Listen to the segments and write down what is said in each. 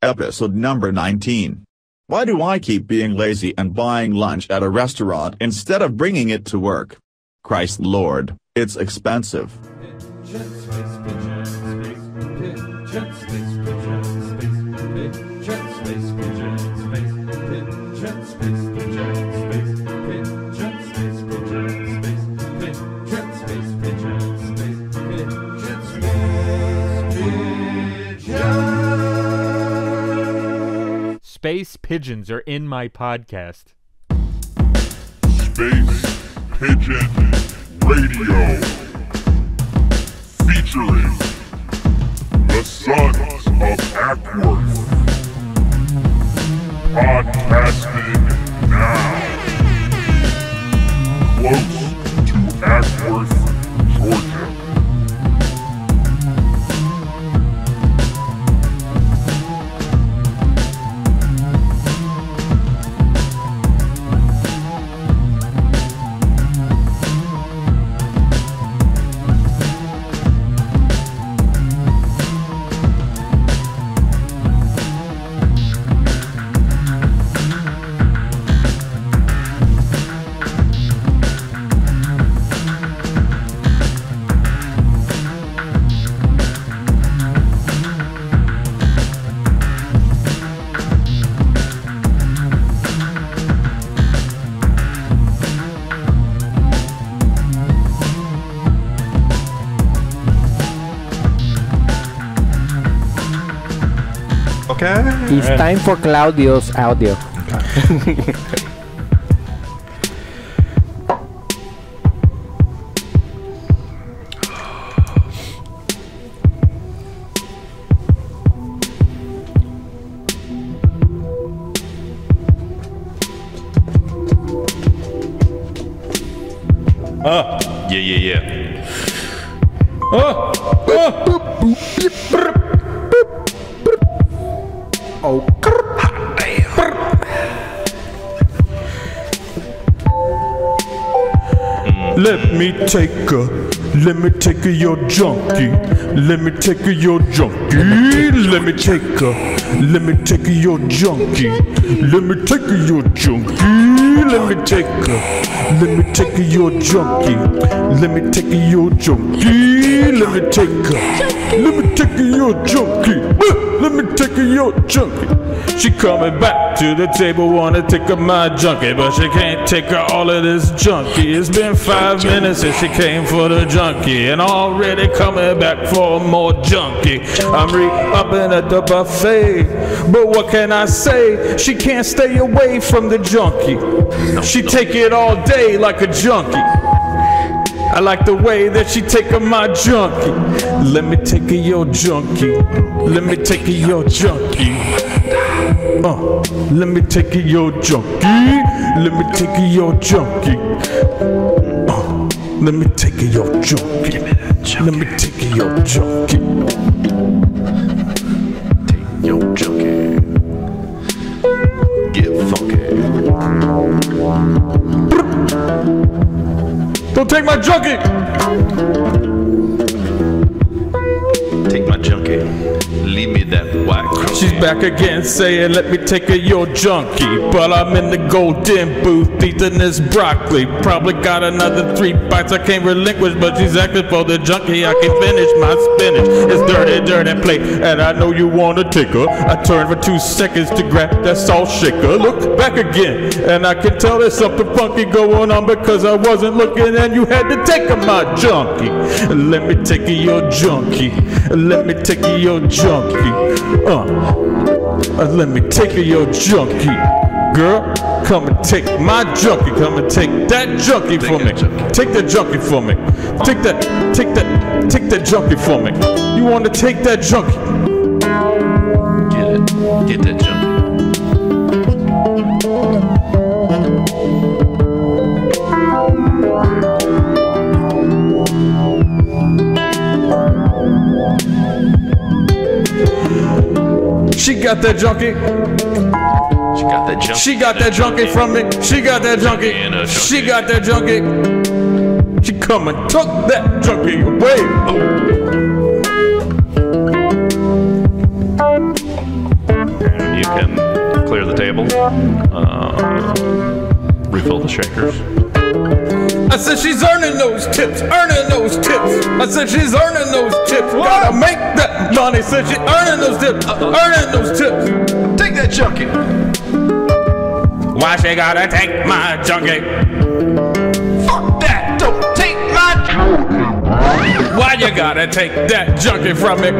Episode number 19. Why do I keep being lazy and buying lunch at a restaurant instead of bringing it to work? Christ Lord, it's expensive. Space pigeons are in my podcast. Space Pigeon Radio, featuring the sons of Acworth, podcasting now, close to Acworth, Georgia. It's time for Claudio's audio. Yeah. Oh, hot damn. Let me take your junkie. Let me take your junkie. Let me take your junkie. Let me take your junkie. Let me take your junkie. Let me take your junkie. Let me take your junkie. Let me take your junkie. She coming back to the table, wanna take her my junkie, but she can't take her all of this junkie. It's been 5 minutes since she came for the junkie, and already coming back for more junkie. I'm re-upping at the buffet, but what can I say? She can't stay away from the junkie. She take it all day like a junkie. I like the way that she take my junkie. Let me take her your junkie. Let me take her your junkie. Let me take her your junkie. Let me take her your junkie. Let me take her your junkie. Let me take her your junkie. Take your junkie. Get funky. Don't take my junkie. Take my junkie. Leave me that white crow. She's back again saying, let me take her your junkie. But I'm in the golden booth eating this broccoli. Probably got another 3 bites I can't relinquish, but she's asking for the junkie. I can finish my spinach. It's dirty plate, and I know you wanna take her. I turn for 2 seconds to grab that salt shaker. Look back again, and I can tell there's something funky going on because I wasn't looking and you had to take her my junkie. Let me take her your junkie. Let me take her your junkie. Let me take her your junkie. Girl, come and take my junkie. Come and take that junkie for me. Take that junkie for me. Take that junkie for me. You want to take that junkie? Get that junkie. She got that junkie. She got that junkie from me. She got that junkie. She got that junkie. She come and took that junkie away. table. Refill the shakers. I said she's earning those tips, earning those tips. I said she's earning those tips. Gotta make that money. Said she's earning those tips, earning those tips. Take that junkie. Why she gotta take my junkie? Fuck that! Don't take my junkie. Why you gotta take that junkie from me?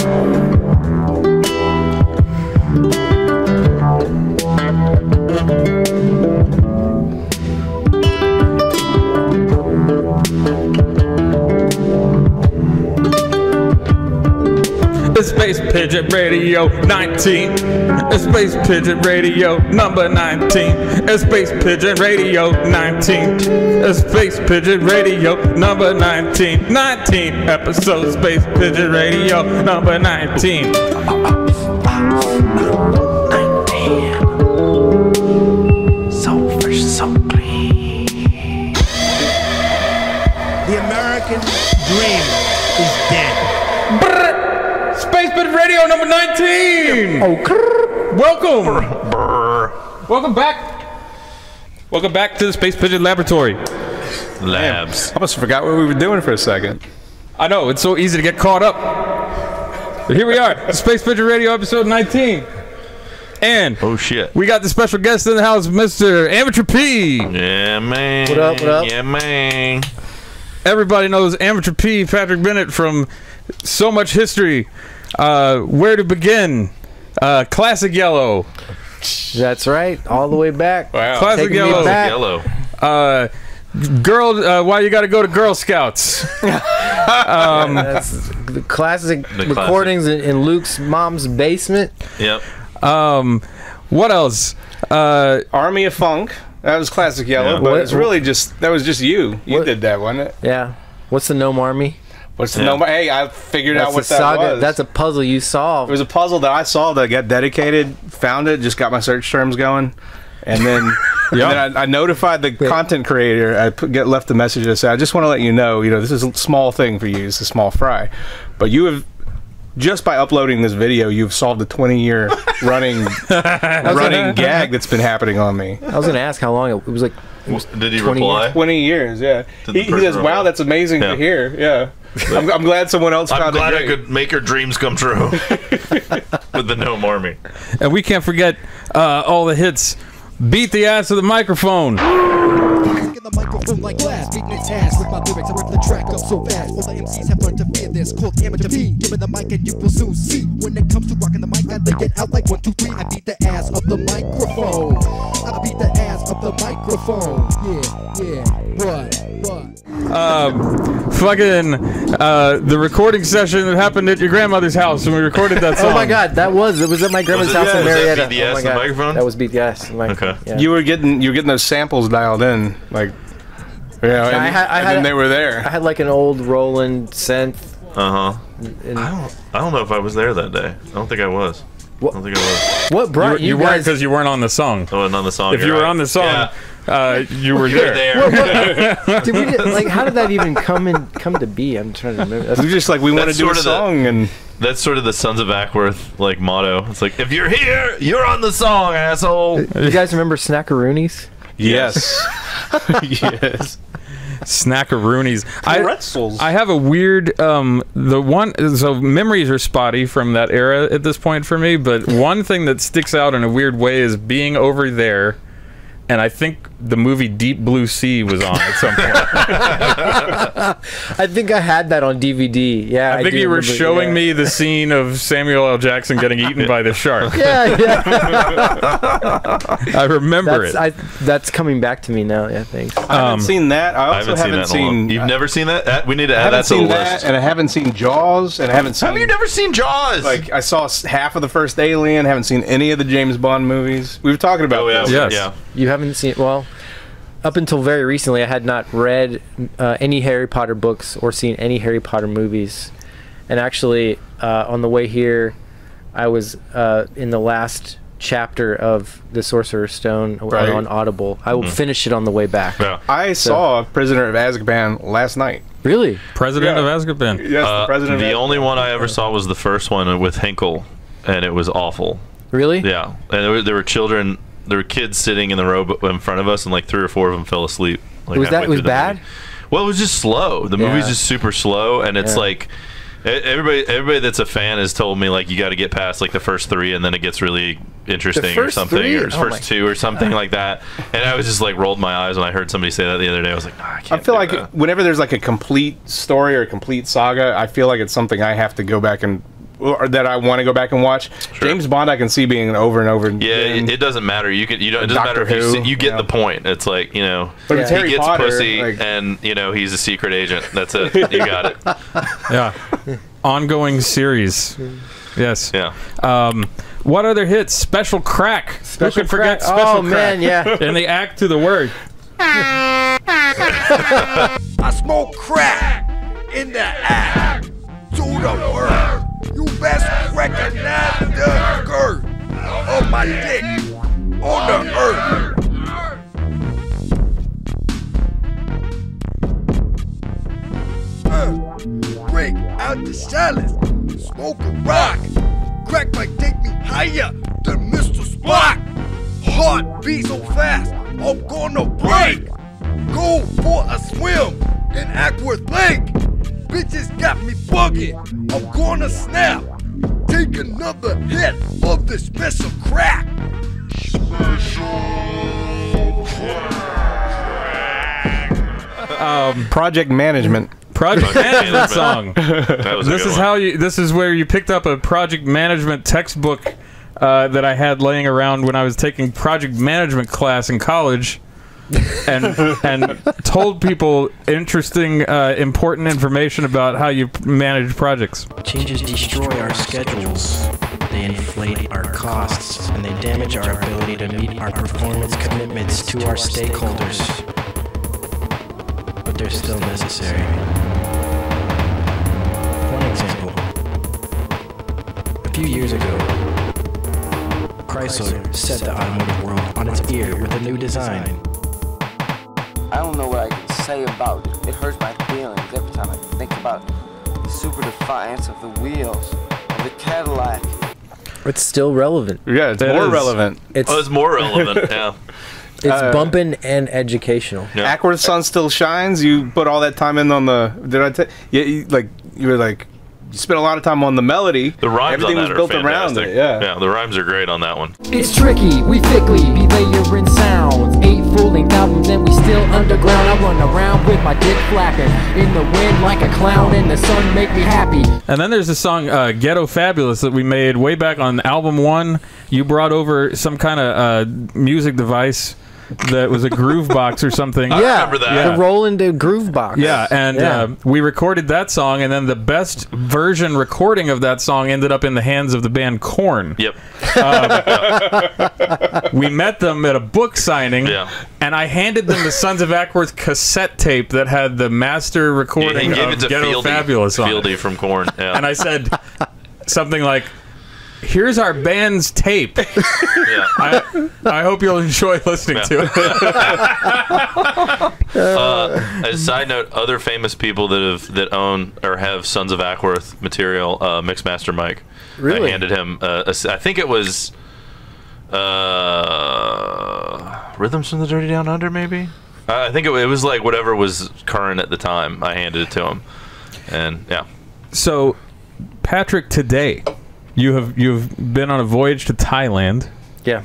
It's Space Pigeon Radio 19. It's Space Pigeon Radio number 19. It's Space Pigeon Radio 19. It's Space Pigeon Radio number 19. 19 episodes, Space Pigeon Radio number 19. 19. So fresh, so clean. The American dream is dead. Space Pigeon Radio number 19. Welcome. Welcome back. Welcome back to the Space Pigeon Laboratory. Labs. I must have forgot what we were doing for a second. I know, it's so easy to get caught up. But here we are, Space Pigeon Radio episode 19. And oh shit, we got the special guest in the house, Mr. Amateur P. Yeah, man. What up, what up? Yeah, man. Everybody knows Amateur P, Patrick Bennett from so much history. Where to begin? Classic Yellow. That's right, all the way back. Wow. Classic Taking me Yellow. back. Yellow. Girl, why you gotta go to Girl Scouts? That's the classic recordings in Luke's mom's basement. Yep. What else? Army of Funk. That was Classic Yellow, Yeah. but it's really just, that was just you. You did that, wasn't it? Yeah. What's the Gnome Army? What's the number? Hey, I figured out That's what a that saga. was. That's a puzzle you It solved. was a puzzle that I solved that got dedicated, found it, just got my search terms going. And then, and then I notified the content creator. I left the message that said, I just want to let you know, this is a small thing for you. It's a small fry. But you have, just by uploading this video, you've solved a 20-year running gag that's been happening on me. I was going to ask how long it was. Like, Did he 20 reply? 20 years, yeah. Did the He person says, wow, that's amazing to hear. Yeah. I'm glad someone else I'm found it glad I great. could make her dreams come true with the Gnome Army. And we can't forget all the hits. Beat the ass of the microphone. The microphone like glass, beating its ass with my lyrics. I rip the track up so fast. All the MCs have learned to fear this. Called amateur P. Give me the mic and you will soon see. When it comes to rocking the mic, I lay it out like 1, 2, 3. I beat the ass of the microphone. I beat the ass of the microphone. Yeah. What? The recording session that happened at your grandmother's house when we recorded that song. oh my God, it was at my grandma's house in was that Marietta. BDS Oh my the God. microphone? That was BDS. Okay. Yeah. You were getting those samples dialed in, like, and then they were there. I had like an old Roland synth. I don't know if I was there that day. I don't think I was. What? I don't think I was. What brought You weren't because you weren't on the song. I wasn't on the song. If you were on the song, you were there. Did we how did that even come to be? I'm trying to remember. It was just like we want to do a song, and that's sort of the Sons of Acworth motto. It's like, if you're here, you're on the song, asshole. You guys remember Snackaroonies? Yes. Yes. Snackaroonies. Pretzels. I have a weird memories are spotty from that era at this point for me, but one thing that sticks out in a weird way is being over there, and I think the movie Deep Blue Sea was on at some point. I think I had that on DVD. Yeah, I think you were showing me the scene of Samuel L. Jackson getting eaten by the shark. Yeah. I remember it. That's coming back to me now. Yeah, thanks. I haven't seen that. I also haven't seen. You've never seen that? We need to I add haven't that to the seen that, list. and I haven't seen Jaws, and I haven't seen. Have you never seen Jaws? Like, I saw half of the first Alien. Haven't seen any of the James Bond movies. We were talking about this. Yes. Yeah. You haven't seen up until very recently, I had not read any Harry Potter books or seen any Harry Potter movies. And actually, on the way here, I was in the last chapter of The Sorcerer's Stone on Audible. I will finish it on the way back. Yeah. I saw Prisoner of Azkaban last night. Really? President of Azkaban. Yes, the president. The only one I ever saw was the first one with Hinkle, and it was awful. Really? Yeah, and there were children there were kids sitting in the row in front of us, and like 3 or 4 of them fell asleep. Like, it was bad? Well, it was just slow. The movie's just super slow, and it's like everybody that's a fan has told me like you got to get past like the first 3, and then it gets really interesting or something, 3? or first 2 or something like that. And I was just like rolled my eyes when I heard somebody say that the other day. I was like, nah, I can't. I feel like whenever there's like a complete story or a complete saga, I feel like it's something I have to go back and. Or that I want to go back and watch. Sure. James Bond, I can see being an over and over. Yeah, it doesn't matter. You don't. It doesn't matter if you get the point. It's like but it's Harry he gets Potter, pussy, and he's a secret agent. That's it. You got it. Yeah. Ongoing series. Yes. Yeah. What other hits? Special Crack. Who could forget Special Crack? Man, yeah. And they act to the word. I smoke crack in the act. To the word, you best recognize the skirt of my dick on the earth. Break out the silence, smoke a rock. Crack might take me higher than Mr. Spock. Heart beat so fast, I'm gonna break. Go for a swim in Acworth Lake. Bitches got me bugging, I'm gonna snap. Take another hit of the special crack. Project Management. Project Management song. This is where you picked up a project management textbook that I had laying around when I was taking project management class in college. and told people interesting, important information about how you manage projects. Changes destroy our schedules. They inflate our costs, and they damage our ability to meet our performance commitments to our stakeholders. But they're still necessary. For example, a few years ago, Chrysler set the automotive world on its ear with a new design. I don't know what I can say about it. It hurts my feelings every time I think about the super defiance of the wheels of the Cadillac. It's still relevant. Yeah, it's more relevant. It's more relevant, yeah. It's bumping and educational. Yeah. Acworth Sun Still Shines. You put all that time in on the. Did I tell? Yeah, you were like. You spent a lot of time on the melody. The rhymes Everything on that was built are fantastic. around it. Yeah, the rhymes are great on that one. It's tricky, we thickly be layering sounds. 8 full-length albums and we still underground. I run around with my dick flapping in the wind like a clown, and the sun make me happy. And then there's the song Ghetto Fabulous that we made way back on album 1. You brought over some kind of music device that was a groove box or something. I remember that. The Roland groove box. Yeah, and we recorded that song, and then the best version recording of that song ended up in the hands of the band Korn. Yep. We met them at a book signing, and I handed them the Sons of Acworth cassette tape that had the master recording of Ghetto Fabulous on it. Fieldy from Korn. Yeah. And I said something like, here's our band's tape. I hope you'll enjoy listening to it. As a side note, other famous people that own or have Sons of Acworth material, Mixmaster Mike. Really? I handed him, I think it was Rhythms from the Dirty Down Under, maybe? I think it was like whatever was current at the time. I handed it to him. And, yeah. So, Patrick, today... You've been on a voyage to Thailand. Yeah.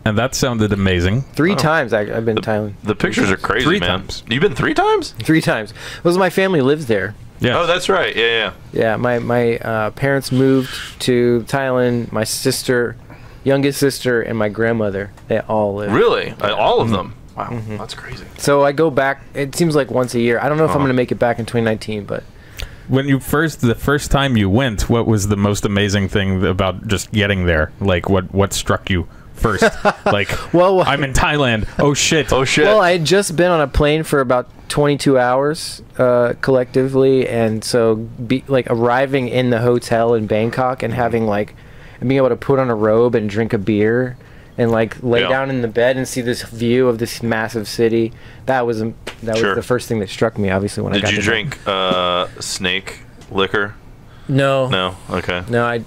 And that sounded amazing. 3 times I've been to Thailand. The pictures are crazy, 3 man. times. You've been 3 times? 3 times. Because my family lives there. Yeah. Oh, that's right. Yeah. Yeah, my parents moved to Thailand. My sister, youngest sister, and my grandmother, they all live. Really? All of them? Wow, that's crazy. So I go back, it seems like once a year. I don't know if I'm going to make it back in 2019, but... When the first time you went, what was the most amazing thing about just getting there? Like, what struck you first? Like, well, I'm in Thailand. Oh shit! Oh shit! Well, I had just been on a plane for about 22 hours collectively, and so arriving in the hotel in Bangkok and having and being able to put on a robe and drink a beer and lay down in the bed and see this view of this massive city. That was the first thing that struck me. Obviously, when I got Did you to drink snake liquor? No. No. Okay. No, I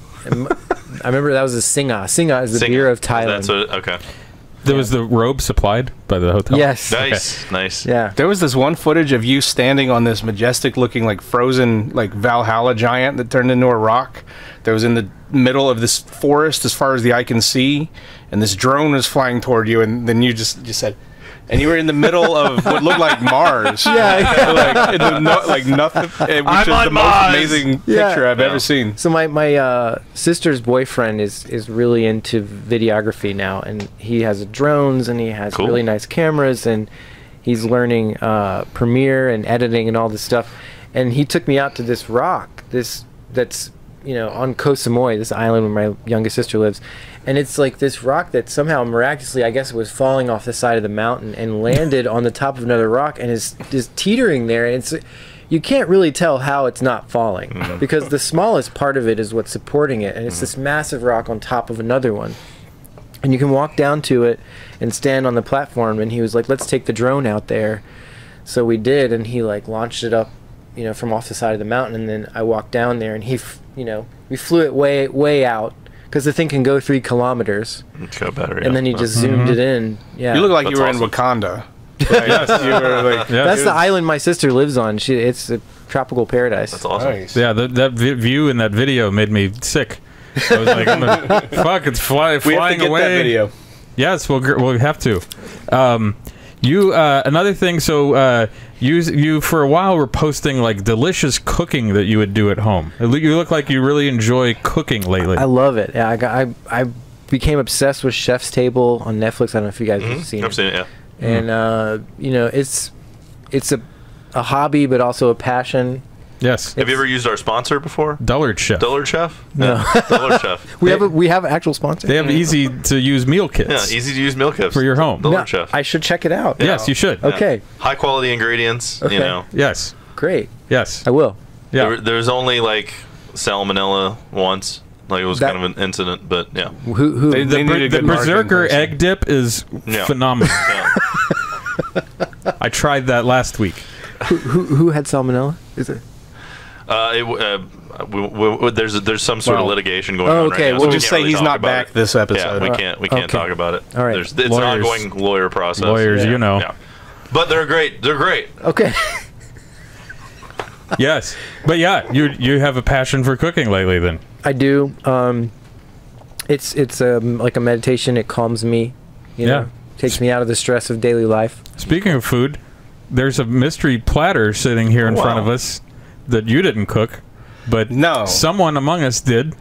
remember that was a Singa. Singa is the beer of Thailand. That's okay. There was the robe supplied by the hotel. Yes. Nice, nice. Yeah. There was this one footage of you standing on this majestic looking like frozen like Valhalla giant that turned into a rock. That was in the middle of this forest as far as the eye can see, and this drone was flying toward you, and then you just said, and you were in the middle of what looked like Mars. Yeah. like nothing. Which I'm is on the Mars. most amazing picture I've ever seen. So my sister's boyfriend is really into videography now, and he has drones and he has really nice cameras, and he's learning Premiere and editing and all this stuff. And he took me out to this rock, that's on Koh Samui, this island where my youngest sister lives. And it's like this rock that somehow miraculously, I guess it was falling off the side of the mountain and landed on the top of another rock and is teetering there. And you can't really tell how it's not falling because the smallest part of it is what's supporting it. And it's this massive rock on top of another one. And you can walk down to it and stand on the platform. And he was like, let's take the drone out there. So we did. And he like launched it up, from off the side of the mountain. And then I walked down there and we flew it way out. Because the thing can go 3 kilometers. It's got a battery. And then he just zoomed it in. Yeah. You look like That's you were awesome. in Wakanda. Yes, you were like, That's the island my sister lives on. It's a tropical paradise. That's awesome. Nice. Yeah, that view in that video made me sick. I was like, fuck, it's flying We have to get away. that video. Yes, we'll have to. Another thing. So you for a while were posting like delicious cooking that you would do at home. You look like you really enjoy cooking lately. I love it. Yeah, I became obsessed with Chef's Table on Netflix. I don't know if you guys have seen it. I've seen it. Yeah. And it's a hobby, but also a passion. Yes. Have you ever used our sponsor before? Dullard Chef. Dullard Chef? No. Yeah. Dullard Chef. We have an actual sponsor. They have easy to use meal kits. Yeah, easy to use meal kits for your home. Dullard Chef. I should check it out. Yes, you should. Okay. High quality ingredients. Okay. Yes. Great. Yes. I will. Yeah. There's only like salmonella once. Like it was kind of an incident, but yeah. Who? The Berserker egg dip is phenomenal. Yeah. I tried that last week. Who had salmonella? Is it? There's some sort of litigation going on right now. We'll just say he's not back this episode. Yeah, we can't talk about it. All right. It's an ongoing lawyer process. Lawyers, Yeah. But they're great. They're great. Okay. Yes, but yeah, you have a passion for cooking lately. Then I do. It's like a meditation. It calms me. Takes me out of the stress of daily life. Speaking of food, there's a mystery platter sitting here in front of us that you didn't cook, but someone among us did.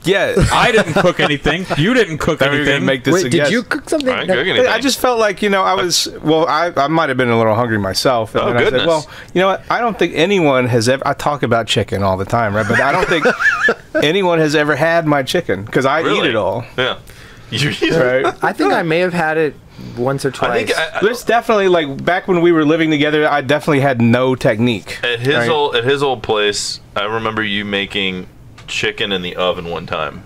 Yeah, I didn't cook anything. You didn't cook anything. Make this Wait, did you cook something? I didn't cook anything. I just felt like I might have been a little hungry myself. And then goodness. I said, well, you know what? I don't think anyone has ever. I talk about chicken all the time, right? But I don't think anyone has ever had my chicken because I eat it all. Yeah. Right? I think I may have had it once or twice. There's definitely like back when we were living together, I definitely had no technique. At his old place, I remember you making chicken in the oven one time.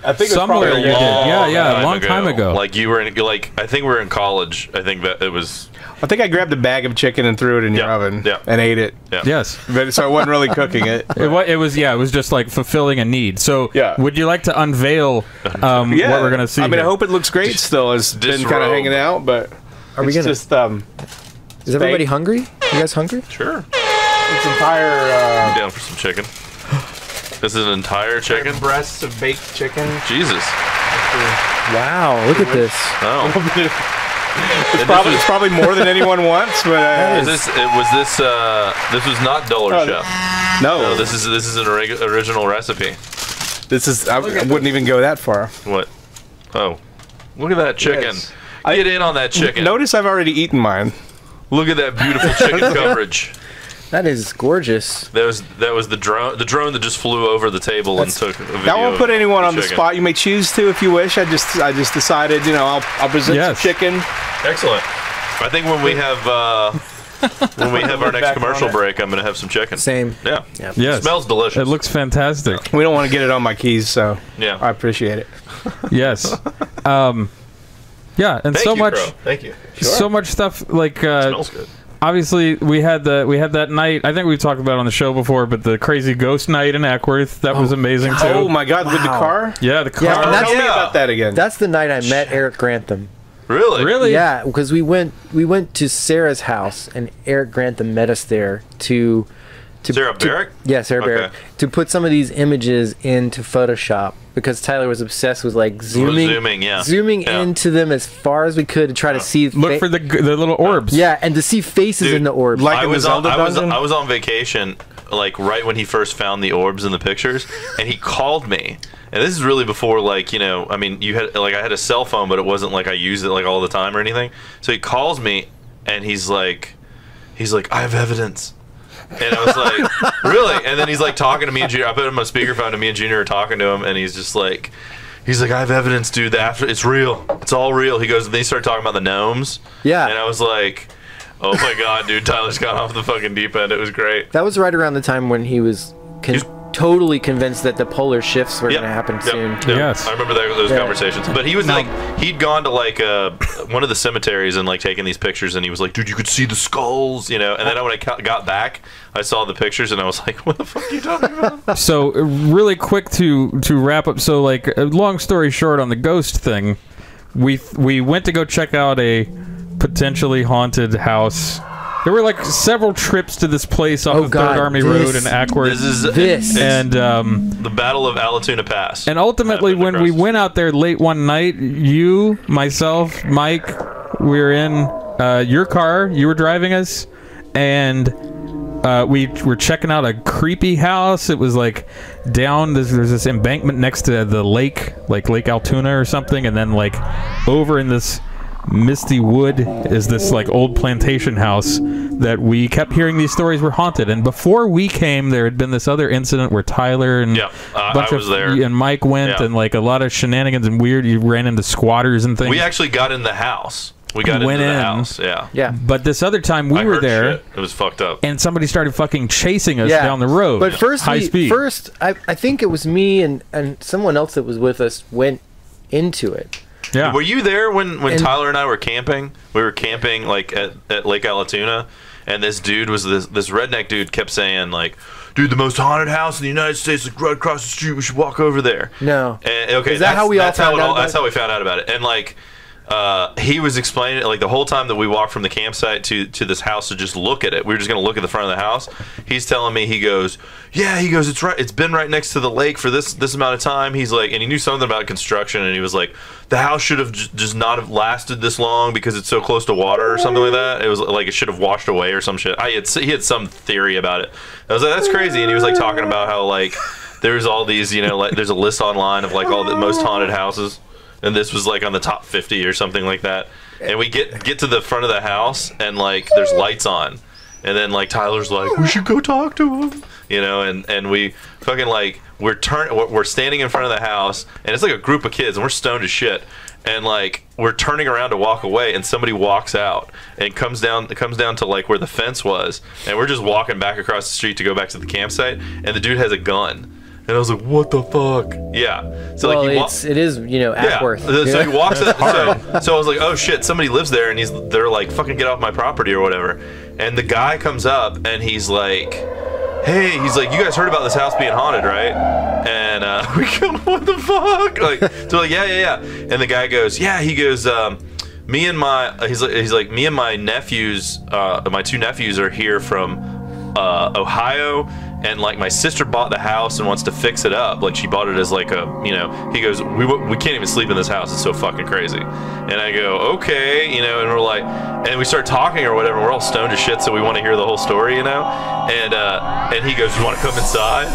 I think somewhere you did. Yeah, a long time ago. Like you were in, I think we were in college. I think that it was. I think I grabbed a bag of chicken and threw it in your oven and ate it. Yeah. Yes. But, so I wasn't really cooking it. It was just like fulfilling a need. So would you like to unveil what we're going to see? I mean, I hope it looks great still. It's been kind of hanging out, but are we gonna? Just, is everybody hungry? You guys hungry? Sure. It's entire. I'm down for some chicken. This is an entire chicken? Breasts of baked chicken. Jesus. Wow, look at this. Oh. It's probably more than anyone wants, but this was not Dullard Chef. No, this is an original recipe. This is I wouldn't even go that far. What? Oh, look at that chicken! Yes. Get in on that chicken. Notice I've already eaten mine. Look at that beautiful chicken coverage. That is gorgeous. That was the drone that just flew over the table and took a video. That won't put anyone on the spot. You may choose to if you wish. I just decided, I'll present some chicken. Excellent. I think when we have our next commercial break, I'm going to have some chicken. Same. Yeah. Yes. It smells delicious. It looks fantastic. We don't want to get it on my keys, so yeah, I appreciate it. Yes. Yeah, and Thank so you, much. Crow. Thank you. So much stuff like. It smells good. obviously we had that night. I think we've talked about it on the show before, but the crazy ghost night in Ackworth, that was amazing too. Oh my God, with the car? Yeah, the car. Yeah, and Tell me about that again. That's the night I met Eric Grantham. Really? Yeah, because we went to Sarah's house, and Eric Grantham met us there to Sarah Barrett? Yeah, Sarah Barrett. To put some of these images into Photoshop, because Tyler was obsessed with like zooming into them as far as we could to try to see. Look for the little orbs. Yeah, and to see faces in the orbs. Like I was on vacation, like right when he first found the orbs in the pictures, and he called me. And this is really before, like, you know, I mean, I had a cell phone, but it wasn't like I used it like all the time or anything. So he calls me, and he's like, I have evidence. And I was like, really? And then he's like talking to me and Junior. I put him on speakerphone, and me and Junior are talking to him, and he's like, I have evidence, dude. It's real. It's all real. He goes, and they start talking about the gnomes. Yeah. And I was like, oh my God, dude, Tyler's gone off the fucking deep end. It was great. That was right around the time when he was totally convinced that the polar shifts were going to happen soon. Yes. I remember those conversations. But he was he'd gone to like one of the cemeteries and like taking these pictures, and he was like, dude, you could see the skulls, you know. And then when I got back, I saw the pictures, and I was like, what the fuck are you talking about? So really quick to wrap up. So like, long story short, on the ghost thing, we went to go check out a potentially haunted house. There were like several trips to this place off of Third Army Road in Ackworth. And the Battle of Allatoona Pass. And ultimately, when we went out there late one night, you, myself, Mike, we were in your car. You were driving us, and we were checking out a creepy house. It was like down. There's this embankment next to the lake, like Lake Altoona or something, and then like over in this misty wood is this like old plantation house that we kept hearing these stories were haunted. And before we came, there had been this other incident where Tyler and I was there, and Mike went, and like a lot of shenanigans and weird. You ran into squatters and things. We actually got in the house. We got into the house. Yeah. But this other time we were there, shit. It was fucked up, and somebody started fucking chasing us down the road. But first, high speed. I think it was me and someone else that was with us went into it. Yeah. Were you there when Tyler and I were camping? We were camping like at Lake Allatoona, and this dude was this redneck dude kept saying like, dude, the most haunted house in the United States is right across the street. We should walk over there. No. And, okay, is that how we all found out? That's how we found out about it. And like, he was explaining it like the whole time that we walked from the campsite to this house to just look at it. We were just going to look at the front of the house. He's telling me, he goes, it's right. It's been right next to the lake for this amount of time. He's like, and he knew something about construction, and he was like, the house should have just not have lasted this long because it's so close to water or something like that. It was like it should have washed away or some shit. He had some theory about it. I was like, that's crazy. And he was like talking about how like there's all these, you know, like there's a list online of like all the most haunted houses. And this was like on the top 50 or something like that. And we get to the front of the house, and like there's lights on. And then like Tyler's like, we should go talk to him, you know. And we fucking like we're standing in front of the house, and it's like a group of kids, and we're stoned as shit. And like we're turning around to walk away, and somebody walks out and comes down to like where the fence was, and we're just walking back across the street to go back to the campsite, and the dude has a gun. And I was like, what the fuck? Yeah. So well, like it is, you know, Acworth. So he walks out. So I was like, oh shit, somebody lives there, and they're like, fucking get off my property or whatever. And the guy comes up, and he's like, hey, he's like, you guys heard about this house being haunted, right? And we go, what the fuck? Like, so like, yeah. And the guy goes, yeah. He goes, me and my nephews, my two nephews are here from Ohio. And like my sister bought the house and wants to fix it up. Like she bought it as like a, you know, he goes, we can't even sleep in this house. It's so fucking crazy. And I go, okay, you know, and we're like, and we start talking or whatever. We're all stoned as shit, so we want to hear the whole story, you know. And he goes, you want to come inside?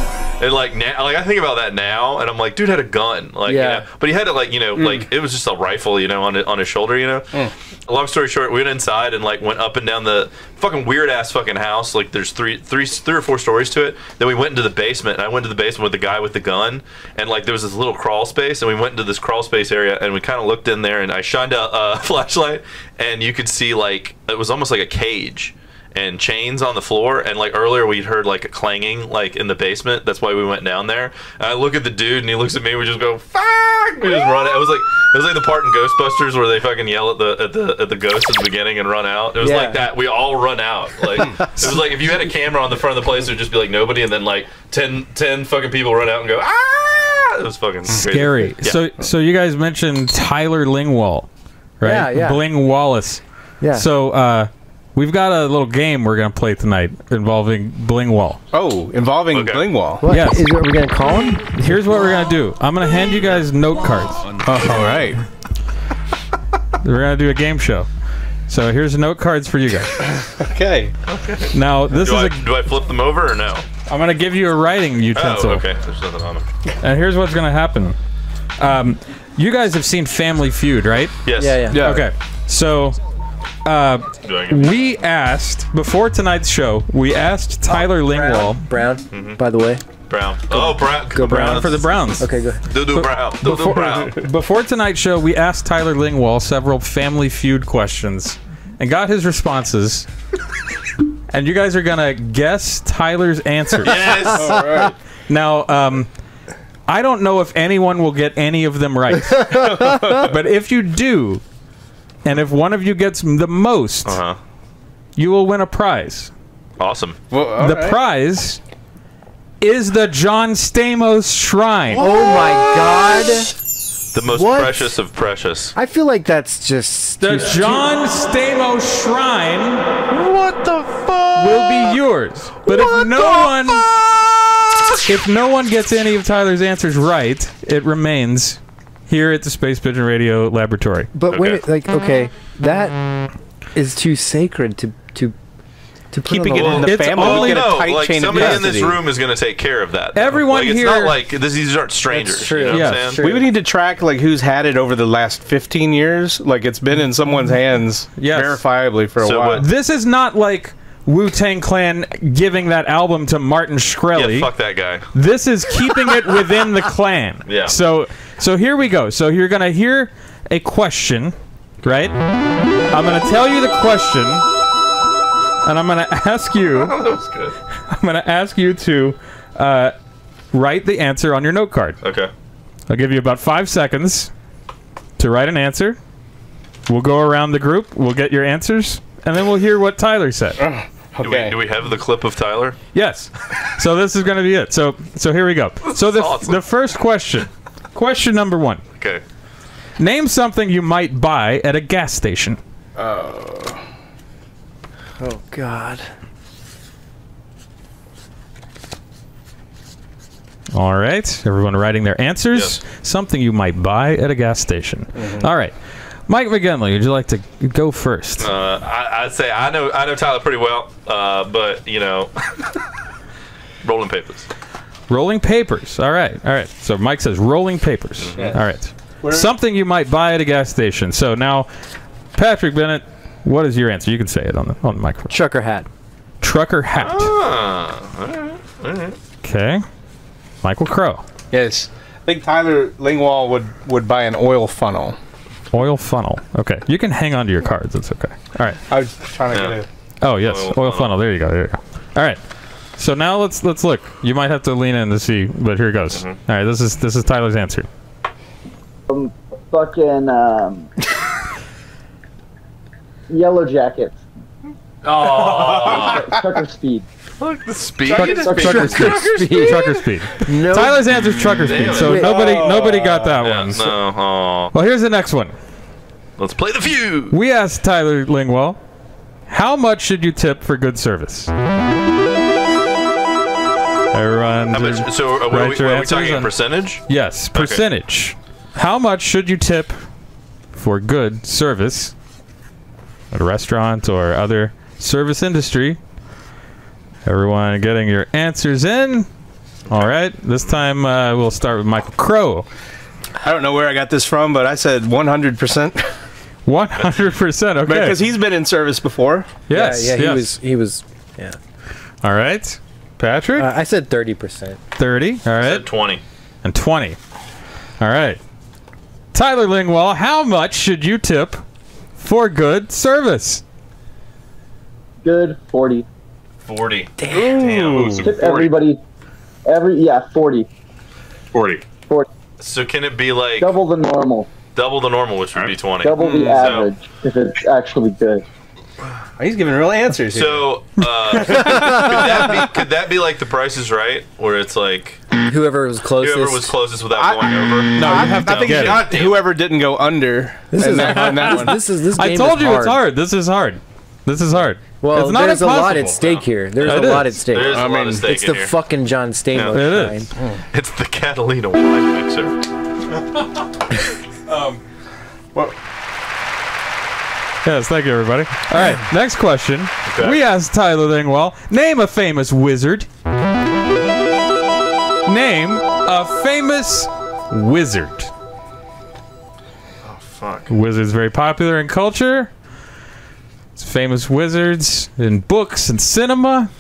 And like now, like I think about that now, and I'm like, dude had a gun, like, you know, but he had it like, you know, like it was just a rifle, you know, on his shoulder, you know. Long story short, we went inside and like went up and down the fucking weird ass fucking house. Like there's three or four stories to it. Then we went into the basement, and I went to the basement with the guy with the gun, and like there was this little crawl space, and we went into this crawl space area, and we kind of looked in there, and I shined a flashlight, and you could see like it was almost like a cage. and chains on the floor. And like earlier, we'd heard like a clanging like in the basement. That's why we went down there. And I look at the dude, and he looks at me. We just go, "Fuck!" We just run. It was like the part in Ghostbusters where they fucking yell at the ghost at the beginning and run out. It was like that. We all run out. Like it was like if you had a camera on the front of the place, it would just be like nobody, and then like 10 fucking people run out and go, "Ah!" It was fucking scary. Yeah. So you guys mentioned Tyler Lingwall, right? Yeah. Bling Wallace. Yeah. So we've got a little game we're gonna play tonight involving Blingwall. Oh, involving Blingwall. What? Yes. Is what we're gonna call him? Here's what we're gonna do. I'm gonna hand you guys note cards. All right. We're gonna do a game show. So here's note cards for you guys. Okay. Now this do I flip them over or no? I'm gonna give you a writing utensil. Oh, okay. There's nothing on them. And here's what's gonna happen. You guys have seen Family Feud, right? Yes. Yeah. Okay. So we asked before tonight's show. We asked Tyler Lingwall. Brown. By the way. Brown. Brown. Go Brown for the Browns. Okay, go ahead. Do Brown. Do Brown. Before tonight's show, we asked Tyler Lingwall several Family Feud questions and got his responses. And you guys are gonna guess Tyler's answers. Yes. All right. Now, I don't know if anyone will get any of them right, but if you do, and if one of you gets the most, you will win a prize. Awesome. Well, the prize is the John Stamos Shrine. Oh my God! The most precious of precious. I feel like that's just The John Stamos Shrine. What the fuck? Will be yours. But if no one gets any of Tyler's answers right, it remains here at the Space Pigeon Radio Laboratory. But wait, that is too sacred to put Keeping on it the in wall. the family. Only Get a no, tight like chain of somebody in this custody. room is going to take care of that. Though. Everyone like, it's here- not like these aren't strangers. That's true. You know what I'm Yeah, saying? We would need to track like who's had it over the last 15 years. Like it's been in someone's hands verifiably for a while. This is not like Wu-Tang Clan giving that album to Martin Shkreli. Yeah, fuck that guy. This is keeping it within the clan. Yeah. So here we go. So you're going to hear a question, right? I'm going to tell you the question, and I'm going to ask you. That was good. I'm going to ask you to write the answer on your note card. Okay. I'll give you about 5 seconds to write an answer. We'll go around the group. We'll get your answers, and then we'll hear what Tyler said. Okay. Do we have the clip of Tyler? Yes. So this is going to be it. So here we go. So the first question. Question number 1. Okay. Name something you might buy at a gas station. Oh God. All right. Everyone writing their answers. Yes. Something you might buy at a gas station. All right. Mike McGinley, would you like to go first? I'd say I know Tyler pretty well, but you know, rolling papers. Rolling papers. All right. So Mike says rolling papers. Yeah. All right. Something you might buy at a gas station. So now, Patrick Bennett, what is your answer? You can say it on the microphone. Trucker hat. Trucker hat. All right. Okay. Michael Crowe. Yes. I think Tyler Lingwall would buy an oil funnel. Oil funnel. Okay. You can hang on to your cards. It's okay. All right. I was trying to get it. Oh, yes. Oil funnel. There you go. All right. So now let's look. You might have to lean in to see, but here it goes. All right. This is Tyler's answer. Fucking Yellow Jackets. Oh. Trucker speed. Look, the speed. Trucker speed. No. Tyler's answer is trucker speed. So nobody got that one. No. Oh. Well, here's the next one. Let's play the feud. We asked Tyler Lingwall, how much should you tip for good service? Everyone. How much? So are we talking a percentage? Yes, percentage. How much should you tip for good service at a restaurant or other service industry? Everyone getting your answers in. All right. This time we'll start with Michael Crowe. I don't know where I got this from, but I said 100%. 100%. Okay. Because he's been in service before. Yes. Yeah. Yes. He was. Yeah. All right. Patrick? I said 30%. 30. All right. I said 20. And 20. All right. Tyler Lingwall, how much should you tip for good service? good, 40. 40. Damn. Tip everybody. 40. 40. 40. So can it be like double the normal? Double the normal, which would be 20. Double the average if it's actually good. He's giving real answers here. So could that be like The Price is Right, where it's like whoever was closest. Whoever was closest without going over. No, you have to get it. Whoever didn't go under. This is on that one. This game I told is you hard. it's hard. This is hard. This is hard. Well, it's not there's a lot at impossible. stake here. There's It a lot is. at stake. There is a lot at stake it's in the here. fucking John Stamos Yeah, it Shrine. is. It's the Catalina wine mixer. Yes, thank you, everybody. All right, next question. Okay. We asked Tyler Lingwall, name a famous wizard. Name a famous wizard. Oh, fuck. Wizard's very popular in culture. It's famous wizards in books and cinema.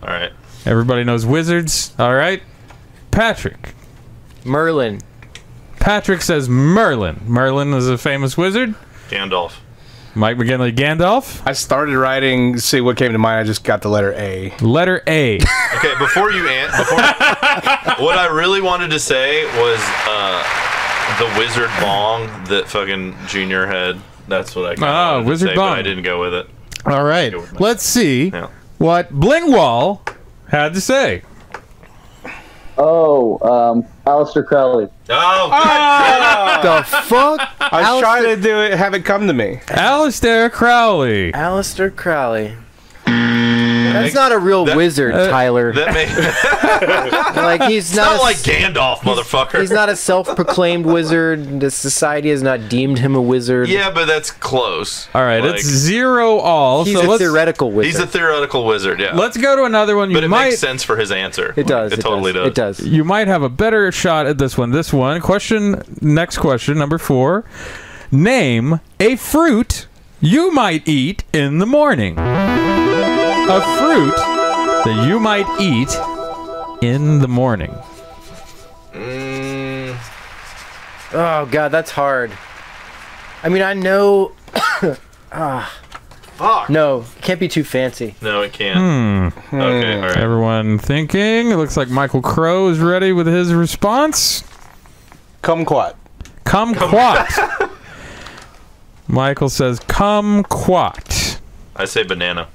All right. Everybody knows wizards. All right. Patrick. Merlin. Patrick says Merlin. Merlin is a famous wizard. Gandalf. Mike McGinley, Gandalf. I started writing, see what came to mind. I just got the letter A. Letter A. Okay, before you what I really wanted to say was the wizard bong that fucking Junior had. That's what I wanted Wizard to say, bong. but I didn't go with it. All right. Let's see what Blingwall had to say. Oh, Aleister Crowley. Oh, the fuck? I was trying to do it, have it come to me. Aleister Crowley. Aleister Crowley. That's not a real wizard, Tyler. That may Like he's it's not not a like Gandalf, motherfucker. He's not a self-proclaimed wizard. The society has not deemed him a wizard. Yeah, but that's close. All right, Like, it's 0 all. He's so a theoretical wizard. He's a theoretical wizard, yeah. Let's go to another one. But You it might makes sense for his answer. It does. It totally does. It does. You might have a better shot at this one. Next question, number 4. Name a fruit you might eat in the morning. A fruit that you might eat in the morning. Oh god, that's hard. I mean, I know. Fuck. No, it can't be too fancy. No, it can't. Okay, all right. Everyone thinking. It looks like Michael Crowe is ready with his response. Kumquat. Kumquat. Michael says kumquat. I say banana.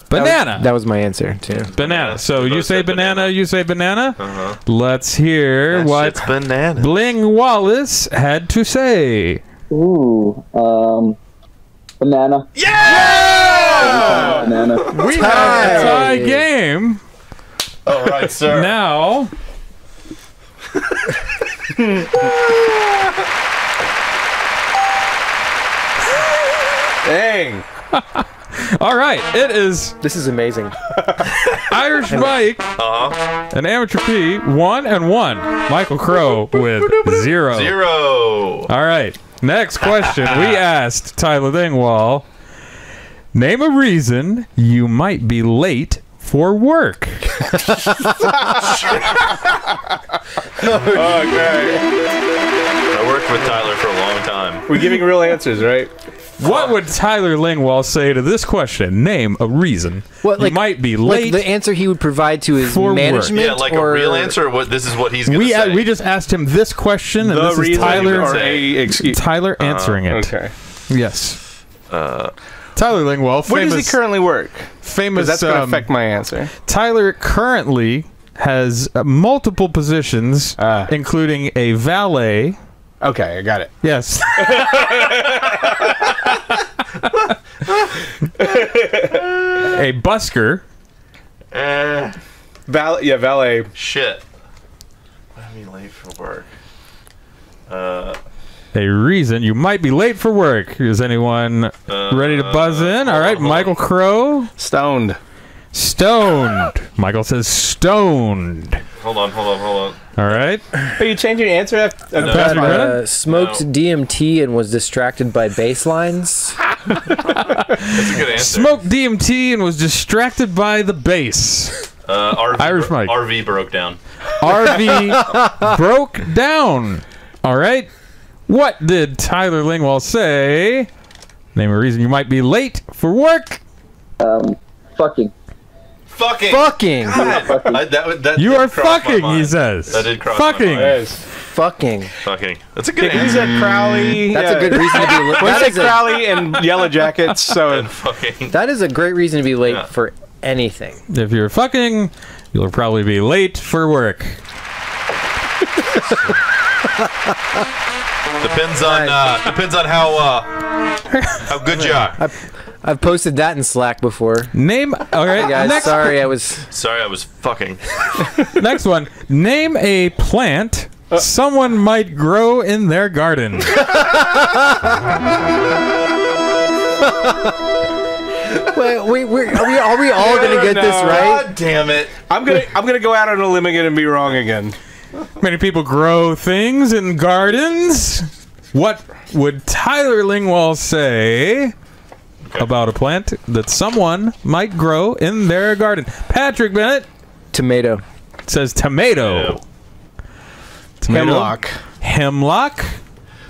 Banana. That was my answer too. Banana. So you say banana, you say banana. Uh-huh. Let's hear what It's banana. Bling Wallace had to say. Ooh, banana. Yeah! Banana. We have a tie game. All right, sir. Now, Dang. all right, it is This is amazing. Irish Mike and Amateur P 1 and 1. Michael Crowe with 0. 0. All right, next question. We asked Tyler Lingwall, name a reason you might be late for work. Okay. I worked with Tyler for a long time. We're giving real answers, right? What would Tyler Lingwall say to this question? Name a reason you might be late. Like the answer he would provide to his for work. management. Yeah, like or a real answer. Or what? This is what he's gonna say. We just asked him this question, and The this is reason Tyler or a excuse. Tyler answering it. Okay. Yes. Tyler Lingwall. Where does he currently work? Famous. That's going to affect my answer. Tyler currently has multiple positions, including a valet. Okay, I got it. Yes. A busker. Valet. Shit. Why am I late for work? A reason you might be late for work. Is anyone ready to buzz in? All right, Michael Crowe. Stoned. Stoned. Michael says stoned. Hold on. All right. Are you changing your answer after smoked DMT and was distracted by bass lines. That's a good answer. Smoked DMT and was distracted by the bass. Irish Mike. RV broke down. RV broke down. All right. What did Tyler Lingwall say? Name a reason you might be late for work. Fucking. Fucking. God, You did are cross my fucking, mind. he says. That did cross Fucking. my mind. Fucking. Fucking. That's a good He answer. said Crowley. That's a good reason to be late. Well, he said Crowley and Yellow Jackets, so Fucking. That is a great reason to be late for anything. If you're fucking, you'll probably be late for work. Depends on how good you are. I've posted that in Slack before. Name. All right, Hey guys, next, sorry I was. Sorry, I was fucking. next one. Name a plant someone might grow in their garden. Wait, are we all gonna get this right? God damn it! I'm gonna go out on a limb again and be wrong again. Many people grow things in gardens. What would Tyler Lingwall say about a plant that someone might grow in their garden? Patrick Bennett. Tomato. Says tomato. Hemlock. Hemlock.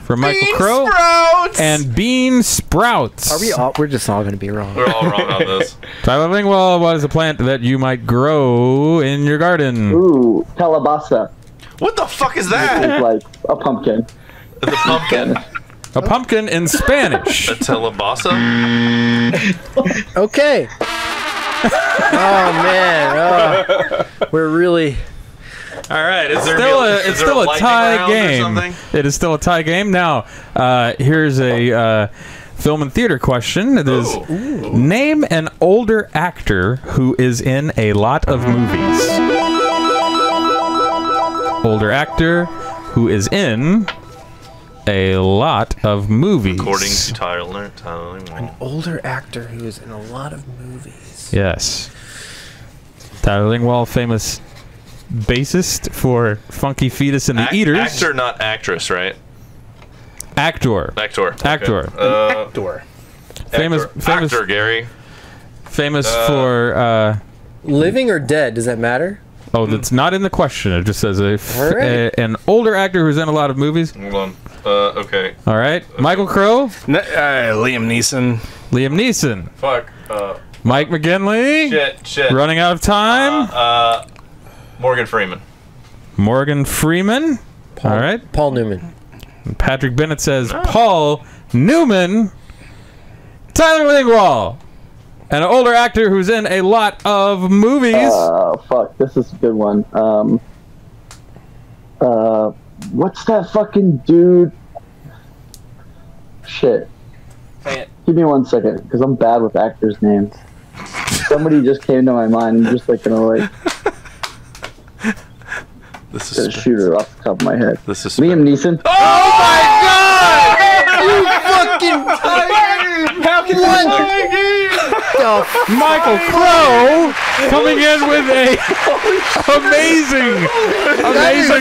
For Michael Crowe. Sprouts! And bean sprouts. Are we all? We're just all gonna be wrong. We're all wrong on this. Tyler Lingwall, what is a plant that you might grow in your garden? Ooh, calabasa. What the fuck is It's that? like a pumpkin. The pumpkin? A pumpkin in Spanish. A telebasa? Okay. Oh man. We're really. All right, it's there still a- a is there a lightning tie round or game. something? It is still a tie game. Now, here's a film and theater question. It is name an older actor who is in a lot of movies. Older actor who is in a lot of movies. According to Tyler Lingwall. Older actor who is in a lot of movies. Yes. Tyler Lingwall, famous bassist for Funky Fetus and the Eaters. Actor, not actress, right? Actor. Actor. Okay. Actor. Actor. Famous. Actor, Gary. Famous for. Living or dead? Does that matter? Oh, that's not in the question. It just says All right. an older actor who's in a lot of movies. Hold on. Okay. All right. Michael Crowe. Liam Neeson. Liam Neeson. Fuck. Mike McGinley. Shit. Running out of time. Morgan Freeman. Morgan Freeman. All right. Paul Newman. Patrick Bennett says Paul Newman. Tyler Lingwall. An older actor who's in a lot of movies. Fuck, this is a good one. What's that fucking dude? Shit. Say it. Give me 1 second, because I'm bad with actors' names. Somebody just came to my mind. I'm just like gonna This is gonna shoot her off the top of my head. This is Liam Neeson. Oh my god! You fucking. How can Michael Crowe coming in with a amazing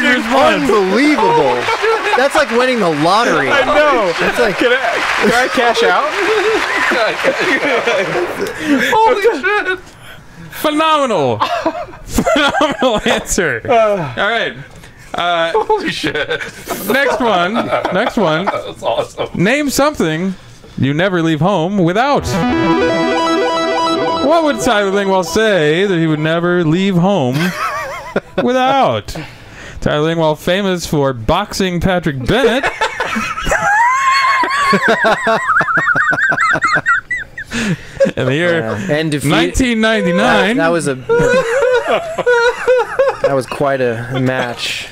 response. Unbelievable. That's like winning the lottery. I know. That's like. Can I cash out? Holy shit! Phenomenal answer. All right. Holy shit! Next one. That's awesome. Name something you never leave home without. What would Tyler Lingwall say that he would never leave home without? Tyler Lingwall, famous for boxing Patrick Bennett. In the year And 1999. That was quite a match.